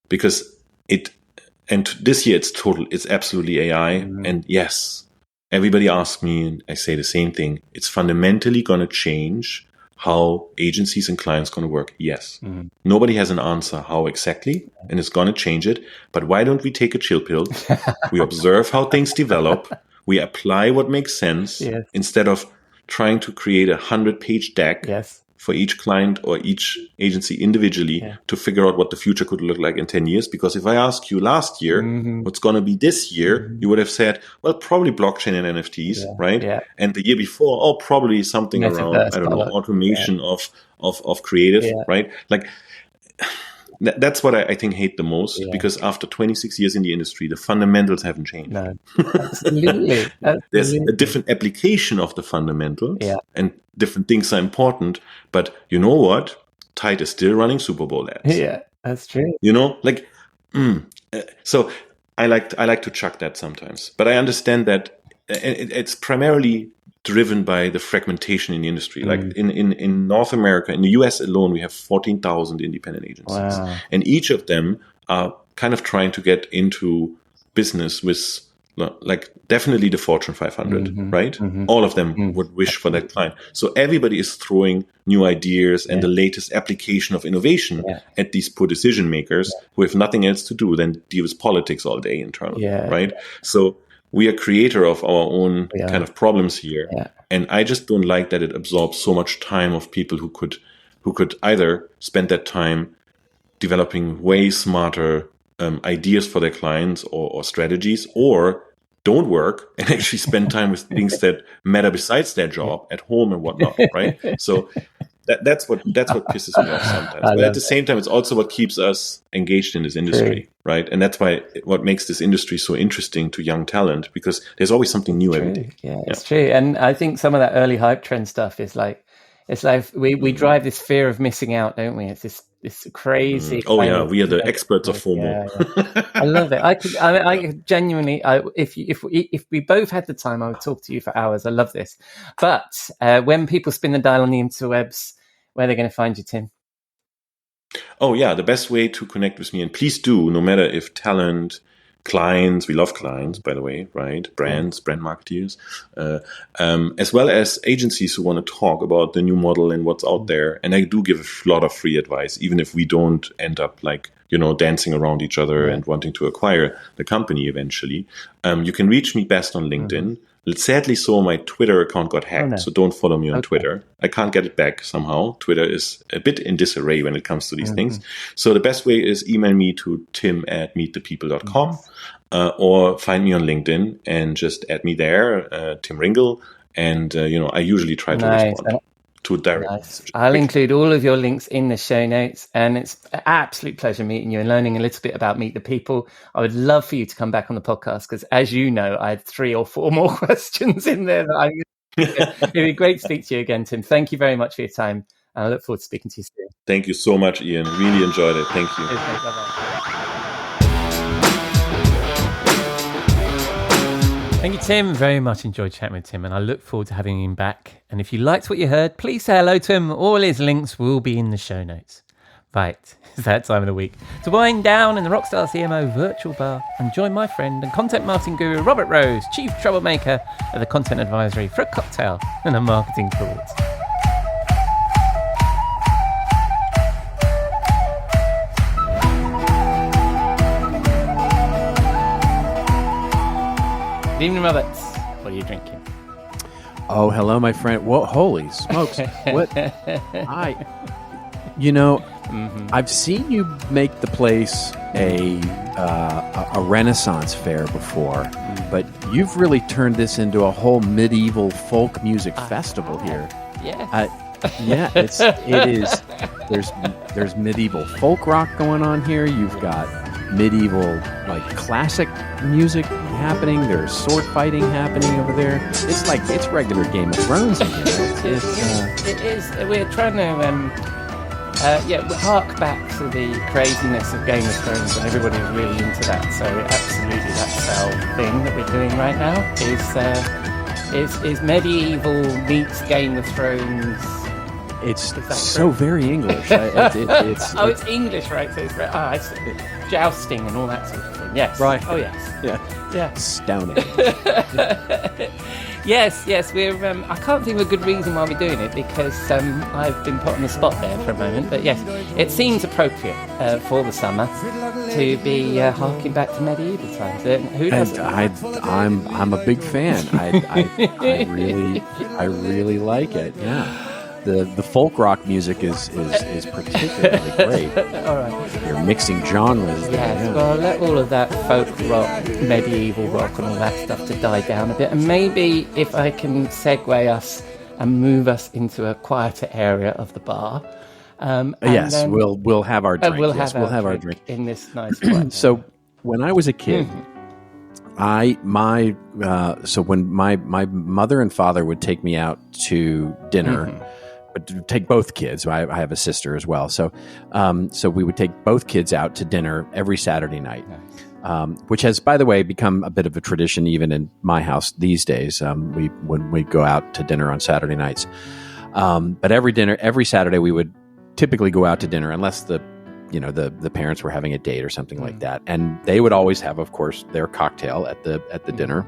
Because this year it's absolutely AI. And yes, everybody asks me, and I say the same thing. It's fundamentally going to change how agencies and clients going to work. Yes. Nobody has an answer how exactly, and it's going to change it. But why don't we take a chill pill? We observe how things develop. We apply what makes sense instead of trying to create 100-page deck for each client or each agency individually to figure out what the future could look like in 10 years. Because if I ask you last year, what's going to be this year, you would have said, well, probably blockchain and NFTs, right? Yeah. And the year before, probably something around, I don't know, automation of creative, right? Like, that's what I think hate the most, because after 26 years in the industry, the fundamentals haven't changed. No, absolutely. There's a different application of the fundamentals, and different things are important. But you know what? Tide is still running Super Bowl ads. Yeah, that's true. So I like to chuck that sometimes, but I understand that it's primarily driven by the fragmentation in the industry. Like in North America, in the US alone, we have 14,000 independent agencies. Wow. And each of them are kind of trying to get into business with like definitely the Fortune 500, right? All of them would wish for that client. So everybody is throwing new ideas and the latest application of innovation at these poor decision makers who have nothing else to do than deal with politics all day internally, right? So we are creator of our own kind of problems here. And I just don't like that it absorbs so much time of people who could either spend that time developing way smarter ideas for their clients or strategies, or don't work and actually spend time with things that matter besides their job at home and whatnot, right? So that's what pisses me off sometimes. But at the same time, it's also what keeps us engaged in this industry, right? And that's what makes this industry so interesting to young talent, because there's always something new every day. Yeah, it's true. And I think some of that early hype trend stuff is like, it's like we drive this fear of missing out, don't we? It's this crazy. We are the experts of FOMO. Yeah. I love it. I genuinely, if we both had the time, I would talk to you for hours. I love this. But when people spin the dial on the interwebs, where are they going to find you, Tim? Oh yeah, the best way to connect with me, and please do, no matter if talent, clients, we love clients, by the way, right? Brands, brand marketeers, as well as agencies who want to talk about the new model and what's out there. And I do give a lot of free advice, even if we don't end up like, dancing around each other and wanting to acquire the company eventually. You can reach me best on LinkedIn. Sadly, so my Twitter account got hacked, so don't follow me on Twitter. I can't get it back somehow. Twitter is a bit in disarray when it comes to these things. So the best way is email me to tim@meetthepeople.com or find me on LinkedIn and just add me there, Tim Ringel. And, I usually try to respond to direct messages. I'll include all of your links in the show notes, and it's an absolute pleasure meeting you and learning a little bit about Meet the People. I would love for you to come back on the podcast, because as you know, I had 3 or 4 more questions in there. It'd be great to speak to you again, Tim. Thank you very much for your time, and I look forward to speaking to you soon. Thank you so much, Ian. Really enjoyed it. Thank you. Okay, bye-bye. Thank you, Tim. Very much enjoyed chatting with Tim, and I look forward to having him back. And if you liked what you heard, please say hello to him. All his links will be in the show notes. Right, it's that time of the week to wind down in the Rockstar CMO virtual bar and join my friend and content marketing guru Robert Rose, chief troublemaker at the Content Advisory, for a cocktail and a marketing thought. Good evening, Robert. What are you drinking? Oh, hello, my friend. Whoa, holy smokes. What? I've seen you make the place a Renaissance fair before, but you've really turned this into a whole medieval folk music festival here. Yeah. Yeah, it is. There's medieval folk rock going on here. You've got medieval classic music happening. There's sword fighting happening over there. It's regular Game of Thrones in here. It is. We're trying to hark back to the craziness of Game of Thrones, and everybody's really into that. So absolutely, that's our thing that we're doing right now. Is medieval meets Game of Thrones. It's so very English. It's English, right? So it's jousting and all that sort of thing. Yes. Right. Oh, yes. Yeah. Astounding. Yes. We're. I can't think of a good reason why we're doing it because I've been put on the spot there for a moment. But yes, it seems appropriate for the summer to be harking back to medieval times. Who doesn't? I'm a big fan. I really like it. Yeah. The folk rock music is particularly great. All right. You're mixing genres. Yes, there. well, let all of that folk rock, medieval rock and all that stuff to die down a bit. And maybe if I can segue us and move us into a quieter area of the bar. Yes, then, we'll have our drink. We'll have our drink in this nice quiet So when I was a kid, so when my mother and father would take me out to dinner, but to take both kids. I have a sister as well, so we would take both kids out to dinner every Saturday night, which has, by the way, become a bit of a tradition even in my house these days. When we go out to dinner on Saturday nights, but every Saturday we would typically go out to dinner unless the parents were having a date or something like that, and they would always have, of course, their cocktail at the dinner.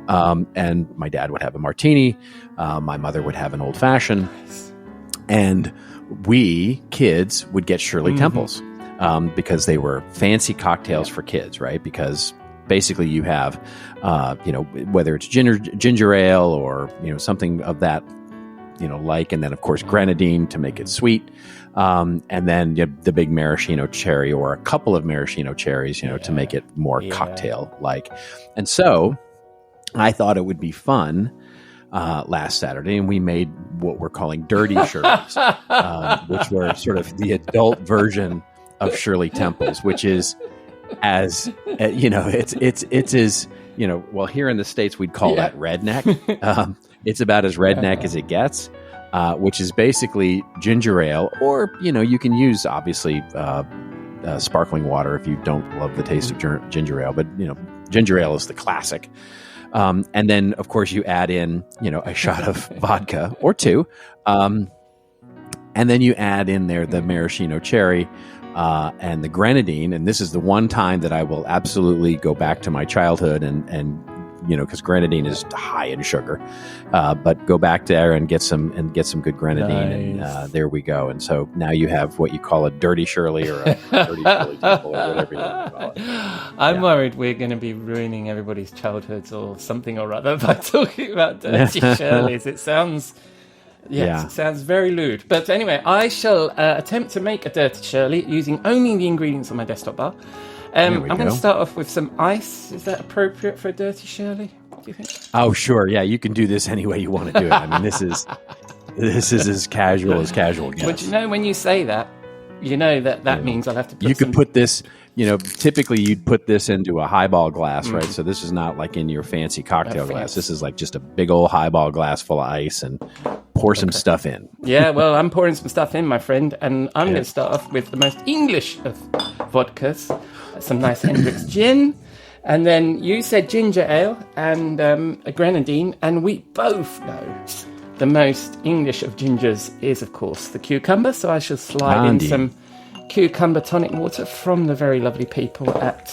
And my dad would have a martini, my mother would have an old fashioned, and we kids would get Shirley Temples because they were fancy cocktails for kids, right? Because basically you have, whether it's ginger ale or something of that, and then of course grenadine to make it sweet. And then the big maraschino cherry or a couple of maraschino cherries, to make it more cocktail-like. And so I thought it would be fun last Saturday, and we made what we're calling dirty Shirleys, which were sort of the adult version of Shirley Temples, which is as, it's as, well, here in the States, we'd call that redneck. It's about as redneck as it gets. Which is basically ginger ale, or, you can use, obviously, sparkling water if you don't love the taste of ginger ale. But, ginger ale is the classic. And then, of course, you add in, a shot of vodka or two. And then you add in there the maraschino cherry and the grenadine. And this is the one time that I will absolutely go back to my childhood and because grenadine is high in sugar, but go back there and get some good grenadine, and there we go. And so now you have what you call a dirty Shirley or a dirty Shirley Temple or whatever you want to call it. I'm worried we're going to be ruining everybody's childhoods or something or other by talking about dirty Shirleys. It sounds. Yes, it sounds very lewd. But anyway, I shall attempt to make a dirty Shirley using only the ingredients on my desktop bar. I'm going to start off with some ice. Is that appropriate for a dirty Shirley? Do you think? Oh, sure. Yeah, you can do this any way you want to do it. I mean, this is as casual as casual gets. But when you say that, that means I'll have to put You could put this, typically you'd put this into a highball glass, right? So this is not like in your fancy cocktail glass. This is like just a big old highball glass full of ice, and pour some stuff in. Yeah, well, I'm pouring some stuff in, my friend, and I'm going to start off with the most English of vodkas, some nice Hendrick's gin, and then you said ginger ale and a grenadine, and we both know the most English of gingers is, of course, the cucumber, so I shall slide in some cucumber tonic water from the very lovely people at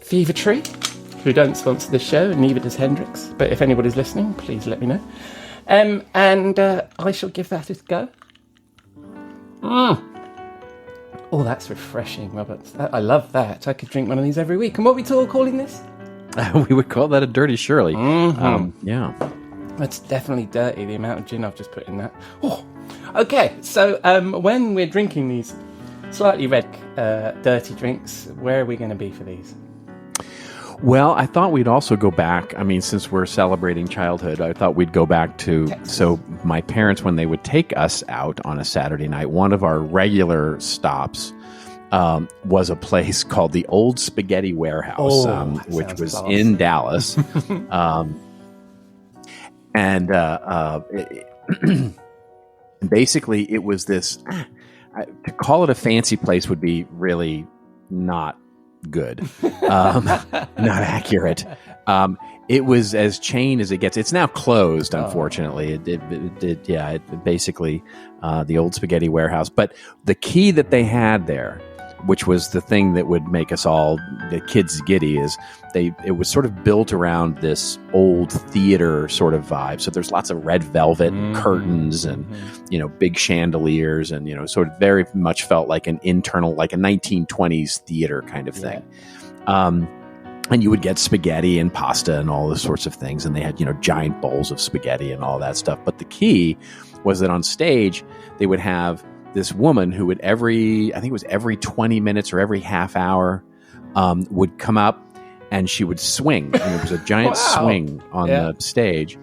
Fever Tree, who don't sponsor the show, and neither does Hendrick's, but if anybody's listening, please let me know. And I shall give that a go. Oh, that's refreshing, Robert. I love that. I could drink one of these every week. And what are we calling this? We would call that a dirty Shirley. Yeah. That's definitely dirty, the amount of gin I've just put in that. Oh, okay, so when we're drinking these slightly red, dirty drinks. Where are we going to be for these? Well, I thought we'd also go back. I mean, since we're celebrating childhood, I thought we'd go back to, so my parents, when they would take us out on a Saturday night, one of our regular stops was a place called the Old Spaghetti Warehouse, which was in Dallas. Basically, it was this, to call it a fancy place would be really not good, not accurate. It was as chain as it gets. It's now closed, unfortunately. It basically the Old Spaghetti Warehouse. But the key that they had there, which was the thing that would make us all, the kids, giddy, is it was sort of built around this old theater sort of vibe. So there's lots of red velvet curtains and, big chandeliers and, sort of very much felt like an internal, like a 1920s theater kind of thing. And you would get spaghetti and pasta and all those sorts of things. And they had, giant bowls of spaghetti and all that stuff. But the key was that on stage, they would have this woman who would every 20 minutes or every half hour would come up and she would swing. And it was a giant swing on the stage.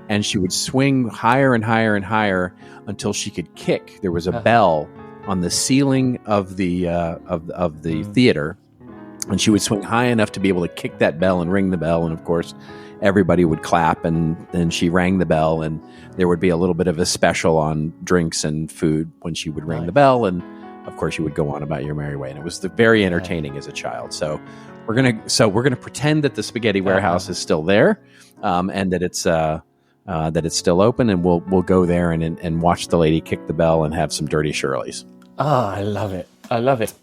And she would swing higher and higher and higher until she could kick. There was a bell on the ceiling of the theater. And she would swing high enough to be able to kick that bell and ring the bell. And of course, everybody would clap, and then she rang the bell, and there would be a little bit of a special on drinks and food when she would ring the bell. And of course, you would go on about your merry way. And it was very entertaining as a child. So we're gonna pretend that the Spaghetti Warehouse is still there, and that it's still open, and we'll go there and watch the lady kick the bell and have some dirty Shirleys. Oh, I love it.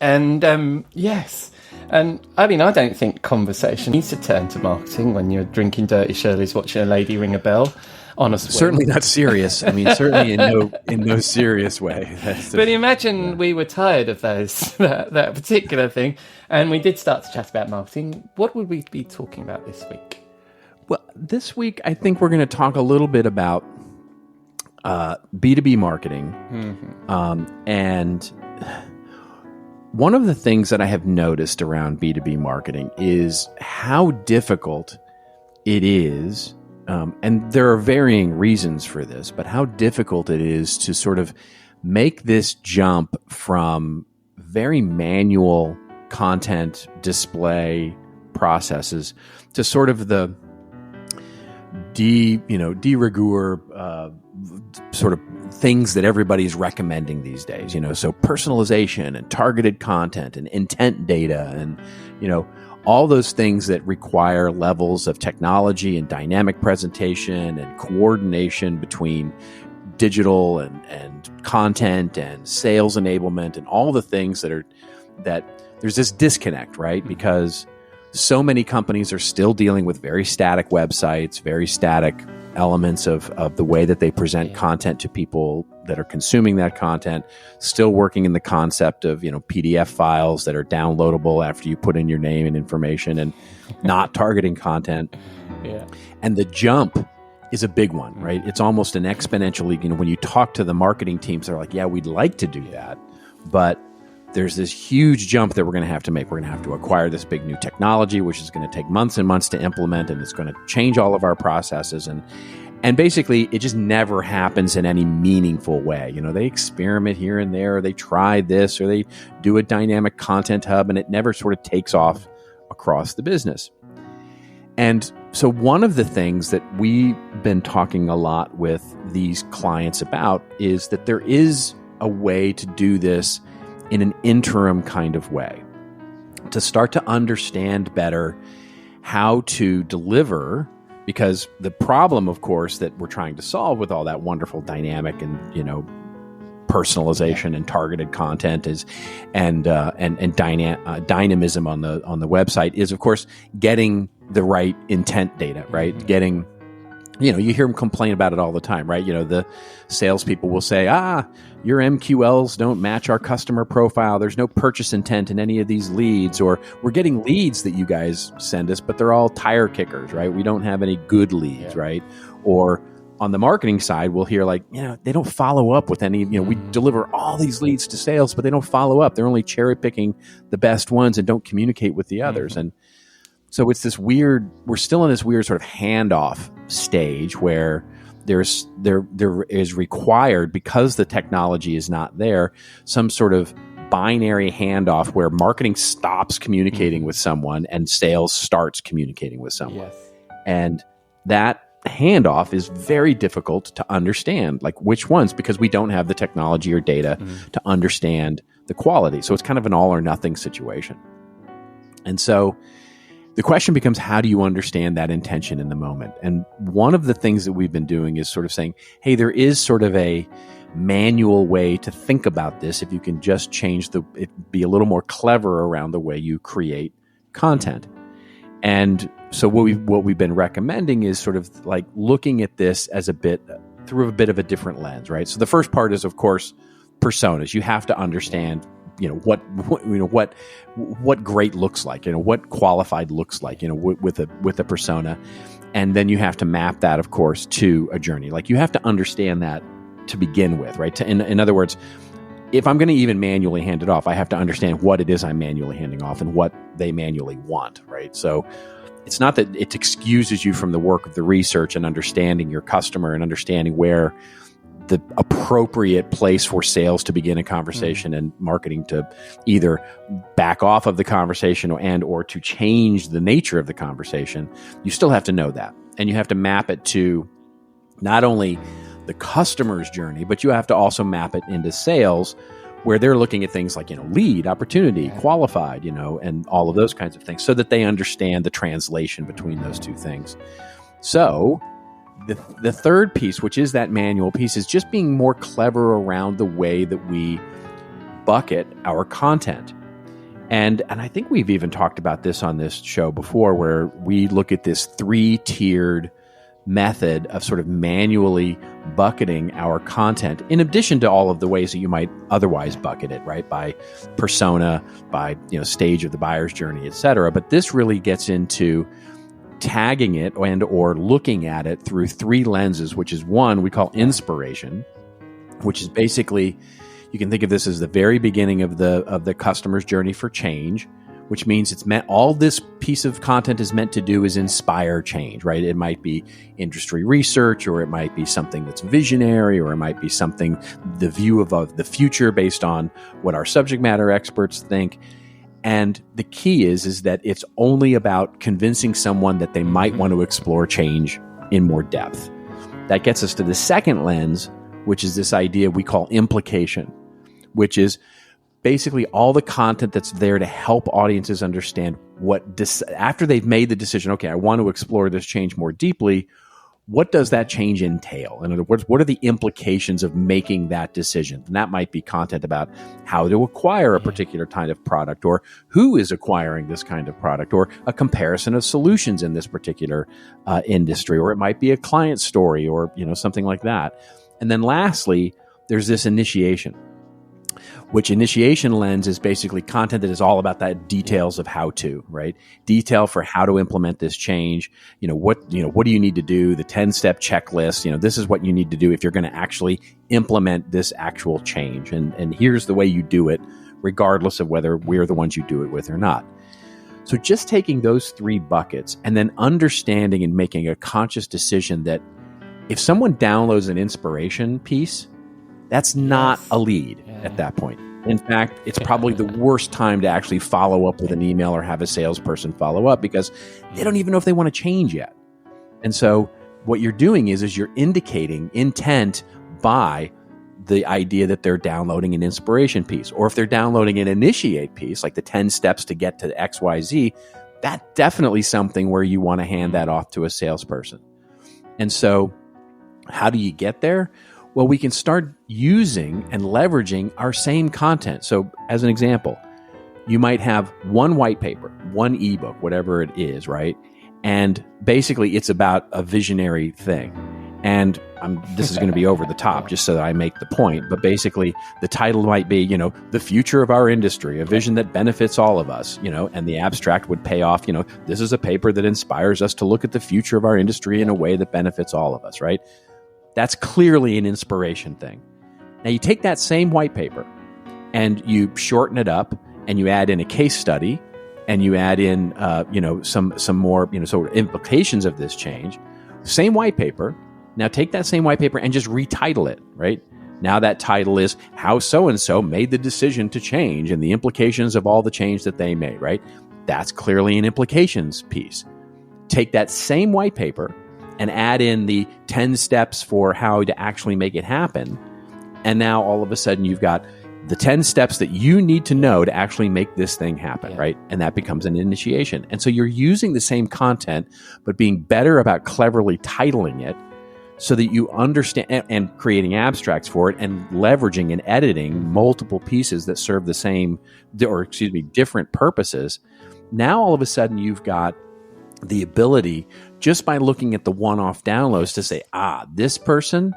And yes. And I mean, I don't think conversation needs to turn to marketing when you're drinking dirty Shirleys, watching a lady ring a bell on a swing. Certainly not serious. I mean, certainly in no serious way. But imagine we were tired of that particular thing, and we did start to chat about marketing. What would we be talking about this week? Well, this week I think we're going to talk a little bit about B2B marketing, and one of the things that I have noticed around B2B marketing is how difficult it is, and there are varying reasons for this, but how difficult it is to sort of make this jump from very manual content display processes to sort of the de rigueur sort of things that everybody's recommending these days, so personalization and targeted content and intent data and, all those things that require levels of technology and dynamic presentation and coordination between digital and content and sales enablement and all the things that there's this disconnect, right? Because so many companies are still dealing with very static websites, very static elements of the way that they present content to people that are consuming that content, still working in the concept of, PDF files that are downloadable after you put in your name and information and not targeting content. Yeah. And the jump is a big one, right? It's almost an exponential leap. When you talk to the marketing teams, they're like, yeah, we'd like to do that, but there's this huge jump that we're going to have to make. We're going to have to acquire this big new technology, which is going to take months and months to implement, and it's going to change all of our processes. And basically, it just never happens in any meaningful way. They experiment here and there, or they try this, or they do a dynamic content hub, and it never sort of takes off across the business. And so one of the things that we've been talking a lot with these clients about is that there is a way to do this in an interim kind of way, to start to understand better how to deliver, because the problem, of course, that we're trying to solve with all that wonderful dynamic and, personalization and targeted content is, and dynamism on the website is, of course, getting the right intent data, right? Getting, you hear them complain about it all the time, right? The salespeople will say, your MQLs don't match our customer profile. There's no purchase intent in any of these leads, or we're getting leads that you guys send us, but they're all tire kickers, right? We don't have any good leads, right? Or on the marketing side, we'll hear like, they don't follow up with any, we deliver all these leads to sales, but they don't follow up. They're only cherry picking the best ones and don't communicate with the others. And so it's this weird, we're still in this weird sort of handoff stage where there is required, because the technology is not there, some sort of binary handoff where marketing stops communicating with someone and sales starts communicating with someone. Yes. And that handoff is very difficult to understand, like which ones, because we don't have the technology or data to understand the quality. So it's kind of an all or nothing situation. And so the question becomes, how do you understand that intention in the moment? And one of the things that we've been doing is sort of saying, hey, there is sort of a manual way to think about this if you can just change be a little more clever around the way you create content. And so what we've been recommending is sort of like looking at this as through a bit of a different lens, right? So the first part is, of course, personas. You have to understand, what great looks like, what qualified looks like, with a persona. And then you have to map that, of course, to a journey. Like you have to understand that to begin with, right? In other words, if I'm going to even manually hand it off, I have to understand what it is I'm manually handing off and what they manually want, right? So it's not that it excuses you from the work of the research and understanding your customer and understanding where the appropriate place for sales to begin a conversation and marketing to either back off of the conversation or to change the nature of the conversation. You still have to know that. And you have to map it to not only the customer's journey, but you have to also map it into sales, where they're looking at things like, lead, opportunity, qualified, and all of those kinds of things, so that they understand the translation between those two things. So the third piece, which is that manual piece, is just being more clever around the way that we bucket our content. And I think we've even talked about this on this show before, where we look at this 3-tiered method of sort of manually bucketing our content, in addition to all of the ways that you might otherwise bucket it, right? By persona, by stage of the buyer's journey, et cetera. But this really gets into tagging it and or looking at it through 3 lenses, which is one we call inspiration, which is basically, you can think of this as the very beginning of the customer's journey for change, which means all this piece of content is meant to do is inspire change, right? It might be industry research, or it might be something that's visionary, or it might be something, the view of the future based on what our subject matter experts think. And the key is that it's only about convincing someone that they might want to explore change in more depth. That gets us to the second lens, which is this idea we call implication, which is basically all the content that's there to help audiences understand after they've made the decision, okay, I want to explore this change more deeply, what does that change entail? In other words, what are the implications of making that decision? And that might be content about how to acquire a particular kind of product, or who is acquiring this kind of product, or a comparison of solutions in this particular industry, or it might be a client story, or something like that. And then lastly, there's this initiation, which initiation lens is basically content that is all about that details of how to, right? Detail for how to implement this change. What do you need to do? The 10-step checklist. This is what you need to do if you're going to actually implement this actual change. And here's the way you do it, regardless of whether we're the ones you do it with or not. So just taking those 3 buckets and then understanding and making a conscious decision that if someone downloads an inspiration piece, that's not a lead at that point. In fact, it's probably the worst time to actually follow up with an email or have a salesperson follow up, because they don't even know if they want to change yet. And so what you're doing is you're indicating intent by the idea that they're downloading an inspiration piece. Or if they're downloading an initiate piece, like the 10 steps to get to XYZ, that's definitely something where you want to hand that off to a salesperson. And so how do you get there? Well, we can start using and leveraging our same content. So as an example, you might have one white paper, one ebook, whatever it is, right? And basically it's about a visionary thing. And this is going to be over the top just so that I make the point. But basically the title might be, the future of our industry, a vision that benefits all of us, and the abstract would pay off, this is a paper that inspires us to look at the future of our industry in a way that benefits all of us, right? That's clearly an inspiration thing. Now you take that same white paper and you shorten it up and you add in a case study and you add in, some more, sort of implications of this change. Same white paper. Now take that same white paper and just retitle it, right? Now that title is How So-and-so Made the Decision to Change and the Implications of All the Change that They Made, right? That's clearly an implications piece. Take that same white paper and add in the 10 steps for how to actually make it happen. And now all of a sudden you've got the 10 steps that you need to know to actually make this thing happen, right? And that becomes an initiation. And so you're using the same content, but being better about cleverly titling it so that you understand and creating abstracts for it and leveraging and editing multiple pieces that serve the same, different purposes. Now all of a sudden you've got the ability, just by looking at the one-off downloads, to say, this person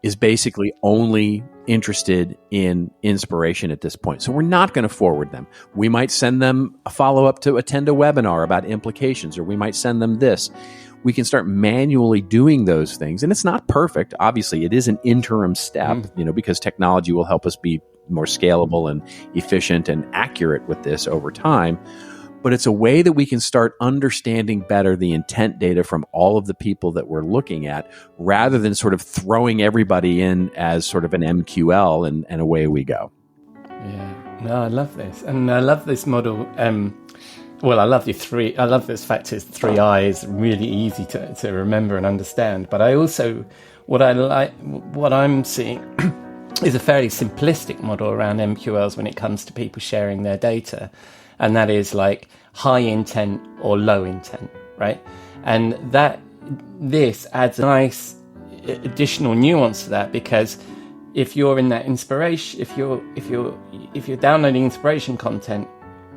is basically only interested in inspiration at this point. So we're not going to forward them. We might send them a follow-up to attend a webinar about implications, or we might send them this. We can start manually doing those things. And it's not perfect. Obviously, it is an interim step, because technology will help us be more scalable and efficient and accurate with this over time. But it's a way that we can start understanding better the intent data from all of the people that we're looking at, rather than sort of throwing everybody in as sort of an MQL and away we go. Yeah, no, I love this. And I love this model. I love this fact is 3 I's, really easy to remember and understand. But I also, what I'm seeing is a fairly simplistic model around MQLs when it comes to people sharing their data. And that is like high intent or low intent, right? And this adds a nice additional nuance to that, because if you're in that inspiration, if you're downloading inspiration content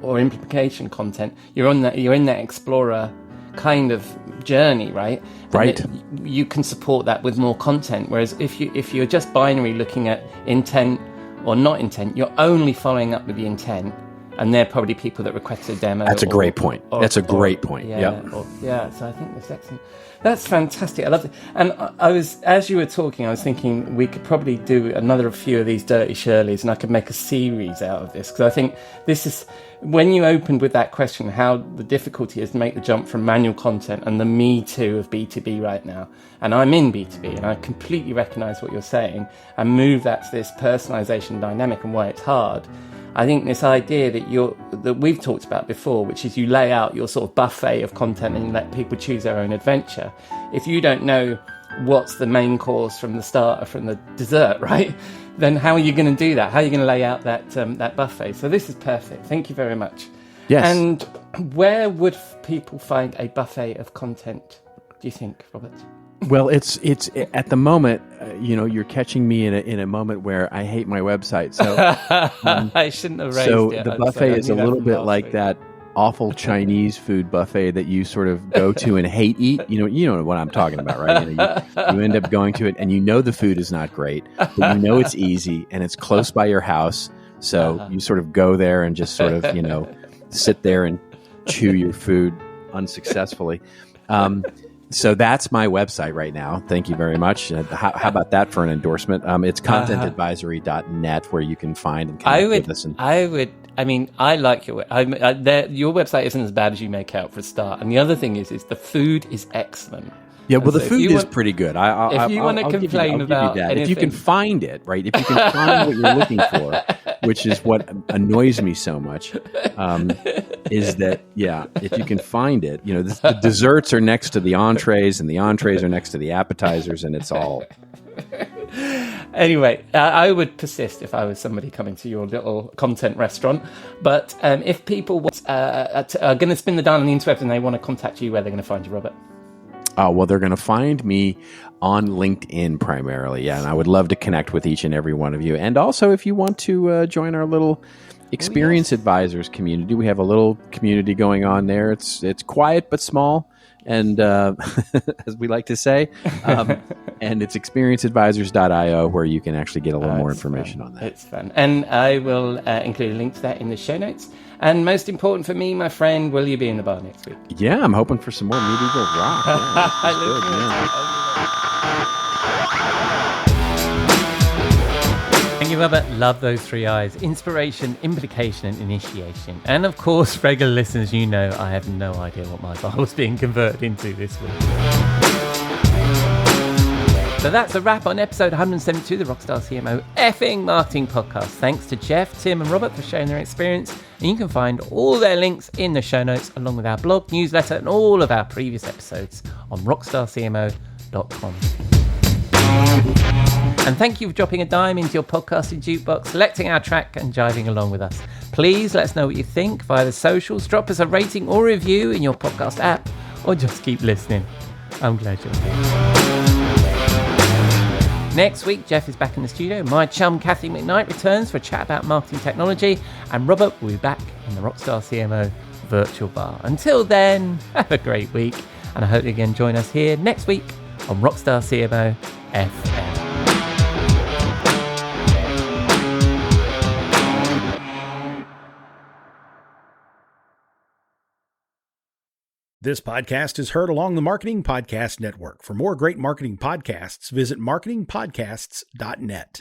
or implication content, you're in that explorer kind of journey, right? Right. And you can support that with more content. Whereas if you're just binary looking at intent or not intent, you're only following up with the intent. And they're probably people that requested a demo. That's a great point. That's a great point. Yeah. So I think that's excellent. That's fantastic. I love it. And as you were talking, I was thinking we could probably do another few of these Dirty Shirleys, and I could make a series out of this, because I think this is, when you opened with that question, how the difficulty is to make the jump from manual content and the me too of B2B right now. And I'm in B2B, and I completely recognize what you're saying, and move that to this personalization dynamic and why it's hard. I think this idea that we've talked about before, which is you lay out your sort of buffet of content and you let people choose their own adventure. If you don't know what's the main course from the starter, from the dessert, right? Then how are you going to do that? How are you going to lay out that buffet? So this is perfect. Thank you very much. Yes. And where would people find a buffet of content, do you think, Robert? Well, it's at the moment, you're catching me in a moment where I hate my website. So I shouldn't have raised so it. the buffet is a little bit like that awful Chinese food buffet that you sort of go to and hate eat. You know what I'm talking about, right? You end up going to it, and the food is not great, but it's easy and it's close by your house. So you sort of go there and just sort of sit there and chew your food unsuccessfully. So that's my website right now. Thank you very much. How about that for an endorsement? It's contentadvisory.net, where you can find and connect with us. I like your website isn't as bad as you make out for a start. And the other thing is the food is excellent. Yeah, well, the food is pretty good. If you want to complain about that, if you can find it, right? If you can find what you're looking for, which is what annoys me so much, is that, if you can find it, the desserts are next to the entrees, and the entrees are next to the appetizers, and it's all... Anyway, I would persist if I was somebody coming to your little content restaurant. But if people are going to spin the dial on the interwebs and they want to contact you, where they're going to find you, Robert? Well, they're going to find me on LinkedIn primarily, and I would love to connect with each and every one of you. And also, if you want to join our little Experience Advisors community, we have a little community going on there. It's quiet but small, and as we like to say, and it's experienceadvisors.io, where you can actually get a little more information on that. It's fun. And I will include a link to that in the show notes. And most important for me, my friend, will you be in the bar next week? Yeah, I'm hoping for some more medieval rock. Yeah, I look forward to it. you, Robert. Love those 3 I's: inspiration, implication, and initiation. And of course, regular listeners, you know I have no idea what my file was being converted into this week. So that's a wrap on episode 172 of the Rockstar CMO effing marketing podcast. Thanks to Jeff, Tim, and Robert for sharing their experience. And you can find all their links in the show notes, along with our blog, newsletter, and all of our previous episodes on rockstarcmo.com. And thank you for dropping a dime into your podcasting jukebox, selecting our track and jiving along with us. Please let us know what you think via the socials. Drop us a rating or review in your podcast app, or just keep listening. I'm glad you're here. Next week, Jeff is back in the studio. My chum, Kathy McKnight, returns for a chat about marketing technology. And Robert will be back in the Rockstar CMO virtual bar. Until then, have a great week. And I hope you can join us here next week on Rockstar CMO FM. This podcast is heard along the Marketing Podcast Network. For more great marketing podcasts, visit marketingpodcasts.net.